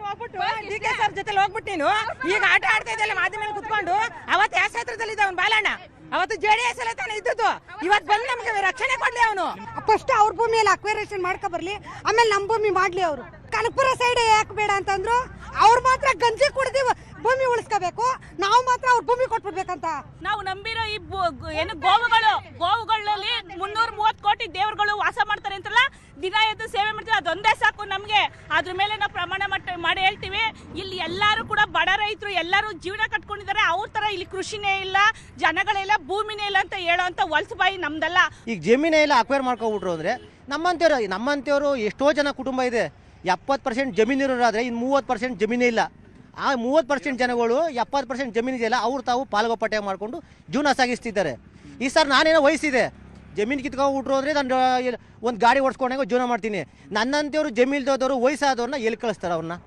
Speaker 10: ಹೋಗ್ಬಿಟ್ಟು ಡಿ ಕೆ ಸರ್ ಜೊತೆ ಹೋಗ್ಬಿಟ್ಟು ನೀನು ಈಗ ಆಟ ಆಡ್ತಾ ಇದ್ದಲ್ಲ ಮಾಧ್ಯಮ ಮೇಲೆ ಕುತ್ಕೊಂಡು ಅವತ್ತು ಯಾವ ಕ್ಷೇತ್ರದಲ್ಲಿ ಇದ್ದ ಅವ್ನು ಬಾಲಣ್ಣ ಅವತ್ತು JDS ಅಲ್ಲೇ ತಾನೇ ಇದ್ದದ್ದು. ಇವತ್ತು ಬಂದು ನಮ್ಗೆ ರಕ್ಷಣೆ ಕೊಡ್ಲಿ ಅವನು.
Speaker 5: ಫಸ್ಟ್ ಅವ್ರ ಭೂಮಿಯಲ್ಲಿ ಅಕ್ವೇರೇಷನ್ ಮಾಡ್ಕೊ ಬರ್ಲಿ, ಆಮೇಲೆ ನಮ್ಮ ಭೂಮಿ ಮಾಡ್ಲಿ. ಅವರು ಕನಕಪುರ ಸೈಡ್ ಯಾಕೆ ಬೇಡ ಅಂತಂದ್ರು, ಅವ್ರು ಮಾತ್ರ ಗಂಜಿ ಕುಡ್ದಿ ಭೂಮಿ ಉಳಿಸ್ಕೋಬೇಕು, ನಾವು ಮಾತ್ರ ಅವ್ರ ಭೂಮಿ ಕೊಟ್ಬಿಡ್ಬೇಕಂತ.
Speaker 10: ನಾವು ನಂಬಿರೋ ಈ ಏನು ಗೋವುಗಳಲ್ಲಿ 330 ಕೋಟಿ ದೇವರುಗಳು ವಾಸ ಮಾಡ್ತಾರೆ ಅಂತಲ್ಲ, ದಿನ ಎದ್ದು ಸೇವೆ ಮಾಡ್ತೀವಿ. ಅದೊಂದೇ ಸಾಕು ನಮ್ಗೆ. ಅದ್ರ ಮೇಲೆ ನಾವು ಪ್ರಮಾಣ ಮಾಡಿ ಹೇಳ್ತೀವಿ. ಇಲ್ಲಿ ಎಲ್ಲರೂ ಕೂಡ ಬಡ ರೈತರು ಎಲ್ಲರೂ ಜೀವನ ಕಟ್ಕೊಂಡಿದ್ದಾರೆ. ಅವ್ರ ತರ ಇಲ್ಲಿ ಕೃಷಿನೇ ಇಲ್ಲ, ಜನಗಳೆಲ್ಲ ಭೂಮಿನೇ ಇಲ್ಲ ಅಂತ ಹೇಳೋ ಅಂತ ಹೊಲಸು ನಮ್ದಲ್ಲ.
Speaker 11: ಈಗ ಜಮೀನೇ ಇಲ್ಲ ಅಕ್ವೈರ್ ಮಾಡ್ಕೊಬಿಟ್ರು ಅಂದ್ರೆ ನಮ್ಮಂತೆಯವರು ಎಷ್ಟೋ ಜನ ಕುಟುಂಬ ಇದೆ. 70% ಜಮೀನಿರೋರಾದ್ರೆ ಇನ್ನು 30% ಜಮೀನೇ ಇಲ್ಲ. ಆ 30% ಜನಗಳು 70% ಜಮೀನಿದೆಯಲ್ಲ ಅವ್ರು ತಾವು ಪಾಲ್ಗೊಪ್ಪಟ್ಟೆ ಮಾಡಿಕೊಂಡು ಜೀವನ ಸಾಗಿಸ್ತಿದ್ದಾರೆ. ಈ ಸರ್ ನಾನೇನೋ ವಯಸ್ಸಿದೆ, ಜಮೀನು ಕಿತ್ಕೊಂಡ್ಬಿಟ್ರು ಅಂದರೆ ನಾನು ಒಂದು ಗಾಡಿ ಓಡಿಸ್ಕೊಂಡಾಗ ಜೀವನ ಮಾಡ್ತೀನಿ. ನನ್ನಂತೆಯವರು ಜಮೀಲ್ದೋದವರು ವಯಸ್ಸಾದವ್ರನ್ನ ಎಲ್ಲಿ ಕಳಿಸ್ತಾರೆ? ಅವ್ರನ್ನ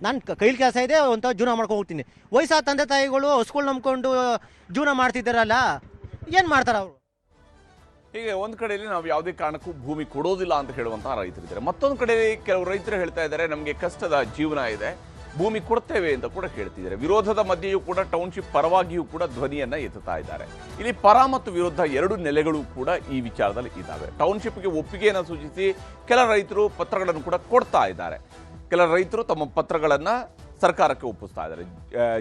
Speaker 11: ನಾನು ಕೈಲಿ ಕೆಲಸ ಇದೆ ಅಂತ ಜೀವನ ಮಾಡ್ಕೊಂಡು ಹೋಗ್ತೀನಿ. ವಯಸ್ಸಾದ ತಂದೆ ತಾಯಿಗಳು ಹಸುಗಳು ನಂಬ್ಕೊಂಡು ಜೀವನ ಮಾಡ್ತಿದ್ದಾರಲ್ಲ, ಏನು ಮಾಡ್ತಾರೆ ಅವರು?
Speaker 1: ಹೀಗೆ ಒಂದು ಕಡೆಯಲ್ಲಿ ನಾವು ಯಾವುದೇ ಕಾರಣಕ್ಕೂ ಭೂಮಿ ಕೊಡೋದಿಲ್ಲ ಅಂತ ಹೇಳುವಂತಹ ರೈತರಿದ್ದಾರೆ. ಮತ್ತೊಂದು ಕಡೆಯಲ್ಲಿ ಕೆಲವು ರೈತರು ಹೇಳ್ತಾ ಇದ್ದಾರೆ, ನಮಗೆ ಕಷ್ಟದ ಜೀವನ ಇದೆ, ಭೂಮಿ ಕೊಡ್ತೇವೆ ಅಂತ ಕೂಡ ಹೇಳ್ತಿದ್ದಾರೆ. ವಿರೋಧದ ಮಧ್ಯೆಯೂ ಕೂಡ ಟೌನ್ಶಿಪ್ ಪರವಾಗಿಯೂ ಕೂಡ ಧ್ವನಿಯನ್ನ ಎತ್ತುತ್ತಾ ಇದ್ದಾರೆ. ಇಲ್ಲಿ ಪರ ಮತ್ತು ವಿರುದ್ಧ ಎರಡು ನೆಲೆಗಳು ಕೂಡ ಈ ವಿಚಾರದಲ್ಲಿ ಇದ್ದಾವೆ. ಟೌನ್ಶಿಪ್ಗೆ ಒಪ್ಪಿಗೆಯನ್ನು ಸೂಚಿಸಿ ಕೆಲ ರೈತರು ಪತ್ರಗಳನ್ನು ಕೂಡ ಕೊಡ್ತಾ ಇದ್ದಾರೆ. ಕೆಲ ರೈತರು ತಮ್ಮ ಪತ್ರಗಳನ್ನ ಸರ್ಕಾರಕ್ಕೆ ಒಪ್ಪಿಸ್ತಾ ಇದ್ದಾರೆ.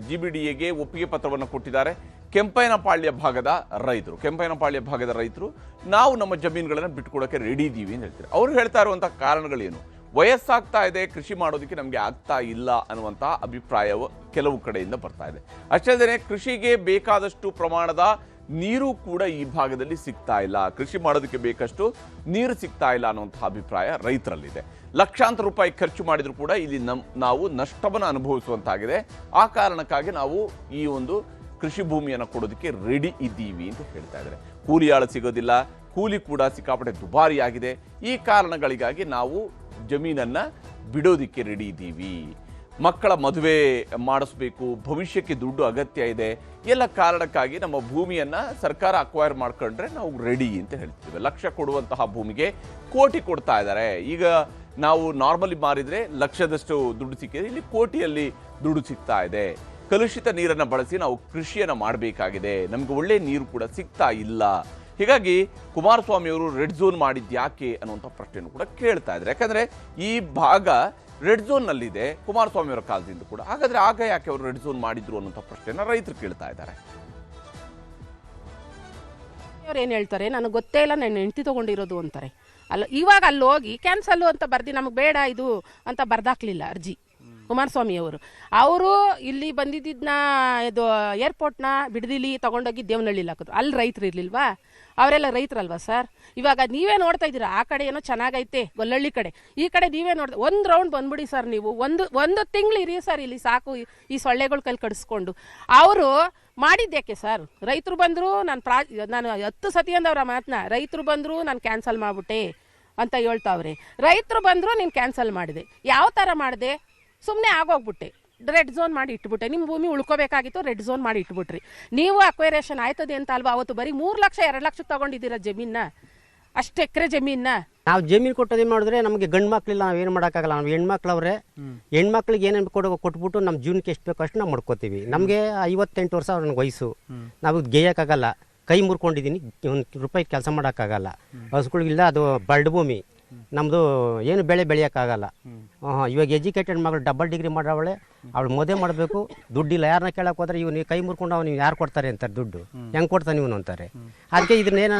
Speaker 1: GBDAಗೆ ಒಪ್ಪಿಗೆ ಪತ್ರವನ್ನು ಕೊಟ್ಟಿದ್ದಾರೆ. ಕೆಂಪಯ್ಯನಪಾಳ್ಯ ಭಾಗದ ರೈತರು ನಾವು ನಮ್ಮ ಜಮೀನುಗಳನ್ನು ಬಿಟ್ಟುಕೊಡೋಕೆ ರೆಡಿ ಇದ್ದೀವಿ ಅಂತ ಹೇಳ್ತಾರೆ. ಅವರು ಹೇಳ್ತಾ ಇರುವಂತಹ ಕಾರಣಗಳೇನು? ವಯಸ್ಸಾಗ್ತಾ ಇದೆ, ಕೃಷಿ ಮಾಡೋದಕ್ಕೆ ನಮಗೆ ಆಗ್ತಾ ಇಲ್ಲ ಅನ್ನುವಂತಹ ಅಭಿಪ್ರಾಯವು ಕೆಲವು ಕಡೆಯಿಂದ ಬರ್ತಾ ಇದೆ. ಅಷ್ಟೇ ಅಲ್ಲದೆ ಕೃಷಿಗೆ ಬೇಕಾದಷ್ಟು ಪ್ರಮಾಣದ ನೀರು ಕೂಡ ಈ ಭಾಗದಲ್ಲಿ ಸಿಗ್ತಾ ಇಲ್ಲ, ಕೃಷಿ ಮಾಡೋದಕ್ಕೆ ಬೇಕಷ್ಟು ನೀರು ಸಿಗ್ತಾ ಇಲ್ಲ ಅನ್ನುವಂತಹ ಅಭಿಪ್ರಾಯ ರೈತರಲ್ಲಿದೆ. ಲಕ್ಷಾಂತರ ರೂಪಾಯಿ ಖರ್ಚು ಮಾಡಿದ್ರು ಕೂಡ ಇಲ್ಲಿ ನಾವು ನಷ್ಟವನ್ನು ಅನುಭವಿಸುವಂತಾಗಿದೆ. ಆ ಕಾರಣಕ್ಕಾಗಿ ನಾವು ಈ ಒಂದು ಕೃಷಿ ಭೂಮಿಯನ್ನು ಕೊಡೋದಕ್ಕೆ ರೆಡಿ ಇದ್ದೀವಿ ಅಂತ ಹೇಳ್ತಾ ಇದ್ದಾರೆ. ಕೂಲಿ ಆಳು ಸಿಗೋದಿಲ್ಲ, ಕೂಲಿ ಕೂಡ ಸಿಕ್ಕಾಪಟ್ಟೆ ದುಬಾರಿಯಾಗಿದೆ. ಈ ಕಾರಣಗಳಿಗಾಗಿ ನಾವು ಜಮೀನನ್ನ ಬಿಡೋದಿಕ್ಕೆ ರೆಡಿ ಇದ್ದೀವಿ. ಮಕ್ಕಳ ಮದುವೆ ಮಾಡಿಸ್ಬೇಕು, ಭವಿಷ್ಯಕ್ಕೆ ದುಡ್ಡು ಅಗತ್ಯ ಇದೆ, ಎಲ್ಲ ಕಾರಣಕ್ಕಾಗಿ ನಮ್ಮ ಭೂಮಿಯನ್ನ ಸರ್ಕಾರ ಅಕ್ವೈರ್ ಮಾಡ್ಕೊಂಡ್ರೆ ನಾವು ರೆಡಿ ಅಂತ ಹೇಳ್ತೀವಿ. ಲಕ್ಷ ಕೊಡುವಂತಹ ಭೂಮಿಗೆ ಕೋಟಿ ಕೊಡ್ತಾ ಇದ್ದಾರೆ. ಈಗ ನಾವು ನಾರ್ಮಲಿ ಮಾರಿದ್ರೆ ಲಕ್ಷದಷ್ಟು ದುಡ್ಡು ಸಿಕ್ಕಿದೆ, ಇಲ್ಲಿ ಕೋಟಿಯಲ್ಲಿ ದುಡ್ಡು ಸಿಗ್ತಾ ಇದೆ. ಕಲುಷಿತ ನೀರನ್ನು ಬಳಸಿ ನಾವು ಕೃಷಿಯನ್ನು ಮಾಡಬೇಕಾಗಿದೆ, ನಮ್ಗೆ ಒಳ್ಳೆ ನೀರು ಕೂಡ ಸಿಗ್ತಾ ಇಲ್ಲ. ಹೀಗಾಗಿ ಕುಮಾರಸ್ವಾಮಿ ಅವರು ರೆಡ್ ಝೋನ್ ಮಾಡಿದ್ಯಾಕೆ ಅನ್ನುವಂಥ ಪ್ರಶ್ನೆಯನ್ನು ಕೂಡ ಕೇಳ್ತಾ ಇದ್ದಾರೆ. ಯಾಕಂದ್ರೆ ಈ ಭಾಗ ರೆಡ್ ಝೋನ್ ನಲ್ಲಿದೆ ಕುಮಾರಸ್ವಾಮಿ ಅವರ ಕಾಲದಿಂದ ಕೂಡ. ಹಾಗಾದ್ರೆ ಆಗ ಯಾಕೆ ಅವರು ರೆಡ್ ಝೋನ್ ಮಾಡಿದ್ರು ಅನ್ನುವಂಥ ಪ್ರಶ್ನೆಯನ್ನು ರೈತರು ಕೇಳ್ತಾ ಇದ್ದಾರೆ.
Speaker 6: ಅವ್ರು ಏನು ಹೇಳ್ತಾರೆ, ನನಗೆ ಗೊತ್ತೇ ಇಲ್ಲ, ನಾನು ಹೆಂಡತಿ ತಗೊಂಡಿರೋದು ಅಂತಾರೆ. ಅಲ್ಲ, ಇವಾಗ ಅಲ್ಲಿ ಹೋಗಿ ಕ್ಯಾನ್ಸಲ್ ಅಂತ ಬರ್ದು ನಮಗೆ ಬೇಡ ಇದು ಅಂತ ಬರ್ದಾಕ್ಲಿಲ್ಲ ಅರ್ಜಿ ಕುಮಾರಸ್ವಾಮಿ ಅವರು ಇಲ್ಲಿ ಬಂದಿದ್ದನ್ನ ಇದು ಏರ್ಪೋರ್ಟ್ನ ಬಿಡದಿಲಿ ತಗೊಂಡೋಗಿ ದೇವನಹಳ್ಳಿಲಿ ಹಾಕಿದ್ರು. ಅಲ್ಲಿ ರೈತರು ಇರ್ಲಿಲ್ವಾ? ಅವರೆಲ್ಲ ರೈತರಲ್ವಾ ಸರ್? ಇವಾಗ ನೀವೇ ನೋಡ್ತಾ ಇದ್ದೀರಾ, ಆ ಕಡೆ ಏನೋ ಚೆನ್ನಾಗೈತೆ ಗೊಲ್ಲಳ್ಳಿ ಕಡೆ, ಈ ಕಡೆ ನೀವೇ ನೋಡ್ತಾ ಒಂದು ರೌಂಡ್ ಬಂದ್ಬಿಡಿ ಸರ್. ನೀವು ಒಂದು ತಿಂಗಳು ಇರಿ ಸರ್, ಇಲ್ಲಿ ಸಾಕು ಈ ಸೊಳ್ಳೆಗಳ ಕೈಲಿ ಕಡಿಸ್ಕೊಂಡು. ಅವರು ಮಾಡಿದ್ಯಾಕೆ ಸರ್? ರೈತರು ಬಂದರು, ನಾನು 10 ಸತಿ ಅಂದವ್ರ ಮಾತನ್ನ, ರೈತರು ಬಂದರು ನಾನು ಕ್ಯಾನ್ಸಲ್ ಮಾಡ್ಬಿಟ್ಟೆ ಅಂತ ಹೇಳ್ತಾವ್ರೆ. ರೈತರು ಬಂದರು ನೀನು ಕ್ಯಾನ್ಸಲ್ ಮಾಡಿದೆ, ಯಾವ ಥರ ಮಾಡಿದೆ? ಸುಮ್ಮನೆ ಆಗೋಗ್ಬಿಟ್ಟೆ.
Speaker 12: ರೆಡ್ ಝೋನ್ ಮಾಡಿ ಇಟ್ಬಿಟ್ಟೆ. ನಿಮ್ಮ ಭೂಮಿ ಉಳ್ಕೋಬೇಕಾಗಿತ್ತು, ರೆಡ್ ಝೋನ್ ಮಾಡಿ ಇಟ್ಬಿಟ್ರಿ. ನೀವು ಅಕ್ವೈರೇಷನ್ ಆಯ್ತದೆ ಅಂತ ಅಲ್ವಾ ಅವತ್ತು ಬರೀ 3 ಲಕ್ಷ 2 ಲಕ್ಷ ತಗೊಂಡಿದ್ದೀರಾ ಜಮೀನ, ಅಷ್ಟು ಎಕರೆ ಜಮೀನ.
Speaker 11: ನಾವು ಜಮೀನು ಕೊಟ್ಟೋದೇ ಮಾಡಿದ್ರೆ ನಮಗೆ ಗಂಡು ಮಕ್ಳಿಲ್ಲ, ನಾವು ಏನು ಮಾಡೋಕ್ಕಾಗಲ್ಲ. ನಾವು ಹೆಣ್ಮಕ್ಳವ್ರೆ, ಹೆಣ್ಮಕ್ಳಿಗೆ ಏನೇನು ಕೊಟ್ಬಿಟ್ಟು ನಮ್ಮ ಜೀವನಕ್ಕೆ ಎಷ್ಟು ಬೇಕೋ ಅಷ್ಟು ನಾವು ಮಾಡ್ಕೋತೀವಿ. ನಮಗೆ 58 ವರ್ಷ ನನಗೆ ವಯಸ್ಸು, ನಾವು ಗೇಯೋಕ್ಕಾಗಲ್ಲ, ಕೈ ಮುರ್ಕೊಂಡಿದ್ದೀನಿ, ₹1 ಕೆಲಸ ಮಾಡೋಕ್ಕಾಗಲ್ಲ. ಹಸುಗಳಿಲ್ಲ, ಅದು ಬರಡು ಭೂಮಿ ನಮ್ಮದು, ಏನು ಬೆಳೆ ಬೆಳೆಯೋಕ್ಕಾಗಲ್ಲ. ಇವಾಗ ಎಜುಕೇಟೆಡ್ ಮಗಳು ಡಬಲ್ ಡಿಗ್ರಿ ಮಾಡೋವಳೆ, ಅವಳು ಮದುವೆ ಮಾಡಬೇಕು, ದುಡ್ಡಿಲ್ಲ. ಯಾರನ್ನ ಕೇಳಕ್ಕೆ ಹೋದ್ರೆ ನೀವು ಕೈ ಮುರ್ಕೊಂಡು ನೀವು ಯಾರು ಕೊಡ್ತಾರೆ ಅಂತಾರೆ, ದುಡ್ಡು ಹೆಂಗೆ ಕೊಡ್ತಾನೆ ಇವನು ಅಂತಾರೆ. ಅದಕ್ಕೆ ಇದನ್ನೇನ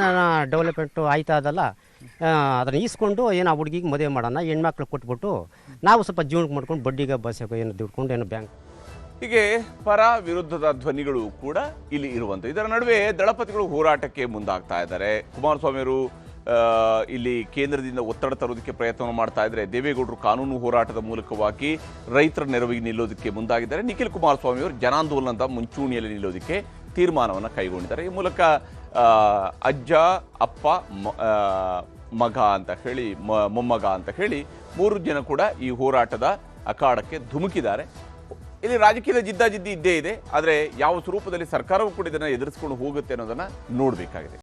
Speaker 11: ಡೆವಲಪ್ಮೆಂಟು ಆಯ್ತಾ ಅದಲ್ಲ, ಅದನ್ನು ಈಸ್ಕೊಂಡು ಏನು ಆ ಹುಡುಗಿಗೆ ಮದುವೆ ಮಾಡೋಣ, ಹೆಣ್ಮಕ್ಳು ಕೊಟ್ಬಿಟ್ಟು ನಾವು ಸ್ವಲ್ಪ ಜೀವನಕ್ಕೆ ಮಾಡ್ಕೊಂಡು ಬಡ್ಡಿಗೆ ಬಸ್ಸಕ್ಕೆ ಏನು ದುಡ್ಕೊಂಡು ಏನು ಬ್ಯಾಂಕ್.
Speaker 1: ಹೀಗೆ ಪರ ವಿರುದ್ಧದ ಧ್ವನಿಗಳು ಕೂಡ ಇಲ್ಲಿ ಇರುವಂತ. ಇದರ ನಡುವೆ ದಳಪತಿಗಳು ಹೋರಾಟಕ್ಕೆ ಮುಂದಾಗ್ತಾ ಇದ್ದಾರೆ. ಕುಮಾರಸ್ವಾಮಿಯವರು ಇಲ್ಲಿ ಕೇಂದ್ರದಿಂದ ಒತ್ತಡ ತರೋದಕ್ಕೆ ಪ್ರಯತ್ನವನ್ನು ಮಾಡ್ತಾ ಇದ್ದಾರೆ. ದೇವೇಗೌಡರು ಕಾನೂನು ಹೋರಾಟದ ಮೂಲಕವಾಗಿ ರೈತರ ನೆರವಿಗೆ ನಿಲ್ಲೋದಕ್ಕೆ ಮುಂದಾಗಿದ್ದಾರೆ. ನಿಖಿಲ್ ಕುಮಾರಸ್ವಾಮಿ ಅವರು ಜನಾಂದೋಲನದ ಮುಂಚೂಣಿಯಲ್ಲಿ ನಿಲ್ಲೋದಕ್ಕೆ ತೀರ್ಮಾನವನ್ನು ಕೈಗೊಂಡಿದ್ದಾರೆ. ಈ ಮೂಲಕ ಅಜ್ಜ, ಅಪ್ಪ, ಮಗ ಅಂತ ಹೇಳಿ, ಮೊಮ್ಮಗ ಅಂತ ಹೇಳಿ 3 ಜನ ಕೂಡ ಈ ಹೋರಾಟದ ಅಖಾಡಕ್ಕೆ ಧುಮುಕಿದ್ದಾರೆ. ಇಲ್ಲಿ ರಾಜಕೀಯದ ಜಿದ್ದಾಜಿದ್ದಿ ಇದ್ದೇ ಇದೆ. ಆದರೆ ಯಾವ ಸ್ವರೂಪದಲ್ಲಿ ಸರ್ಕಾರವೂ ಕೂಡ ಇದನ್ನು ಎದುರಿಸಿಕೊಂಡು ಹೋಗುತ್ತೆ ಅನ್ನೋದನ್ನ ನೋಡಬೇಕಾಗಿದೆ.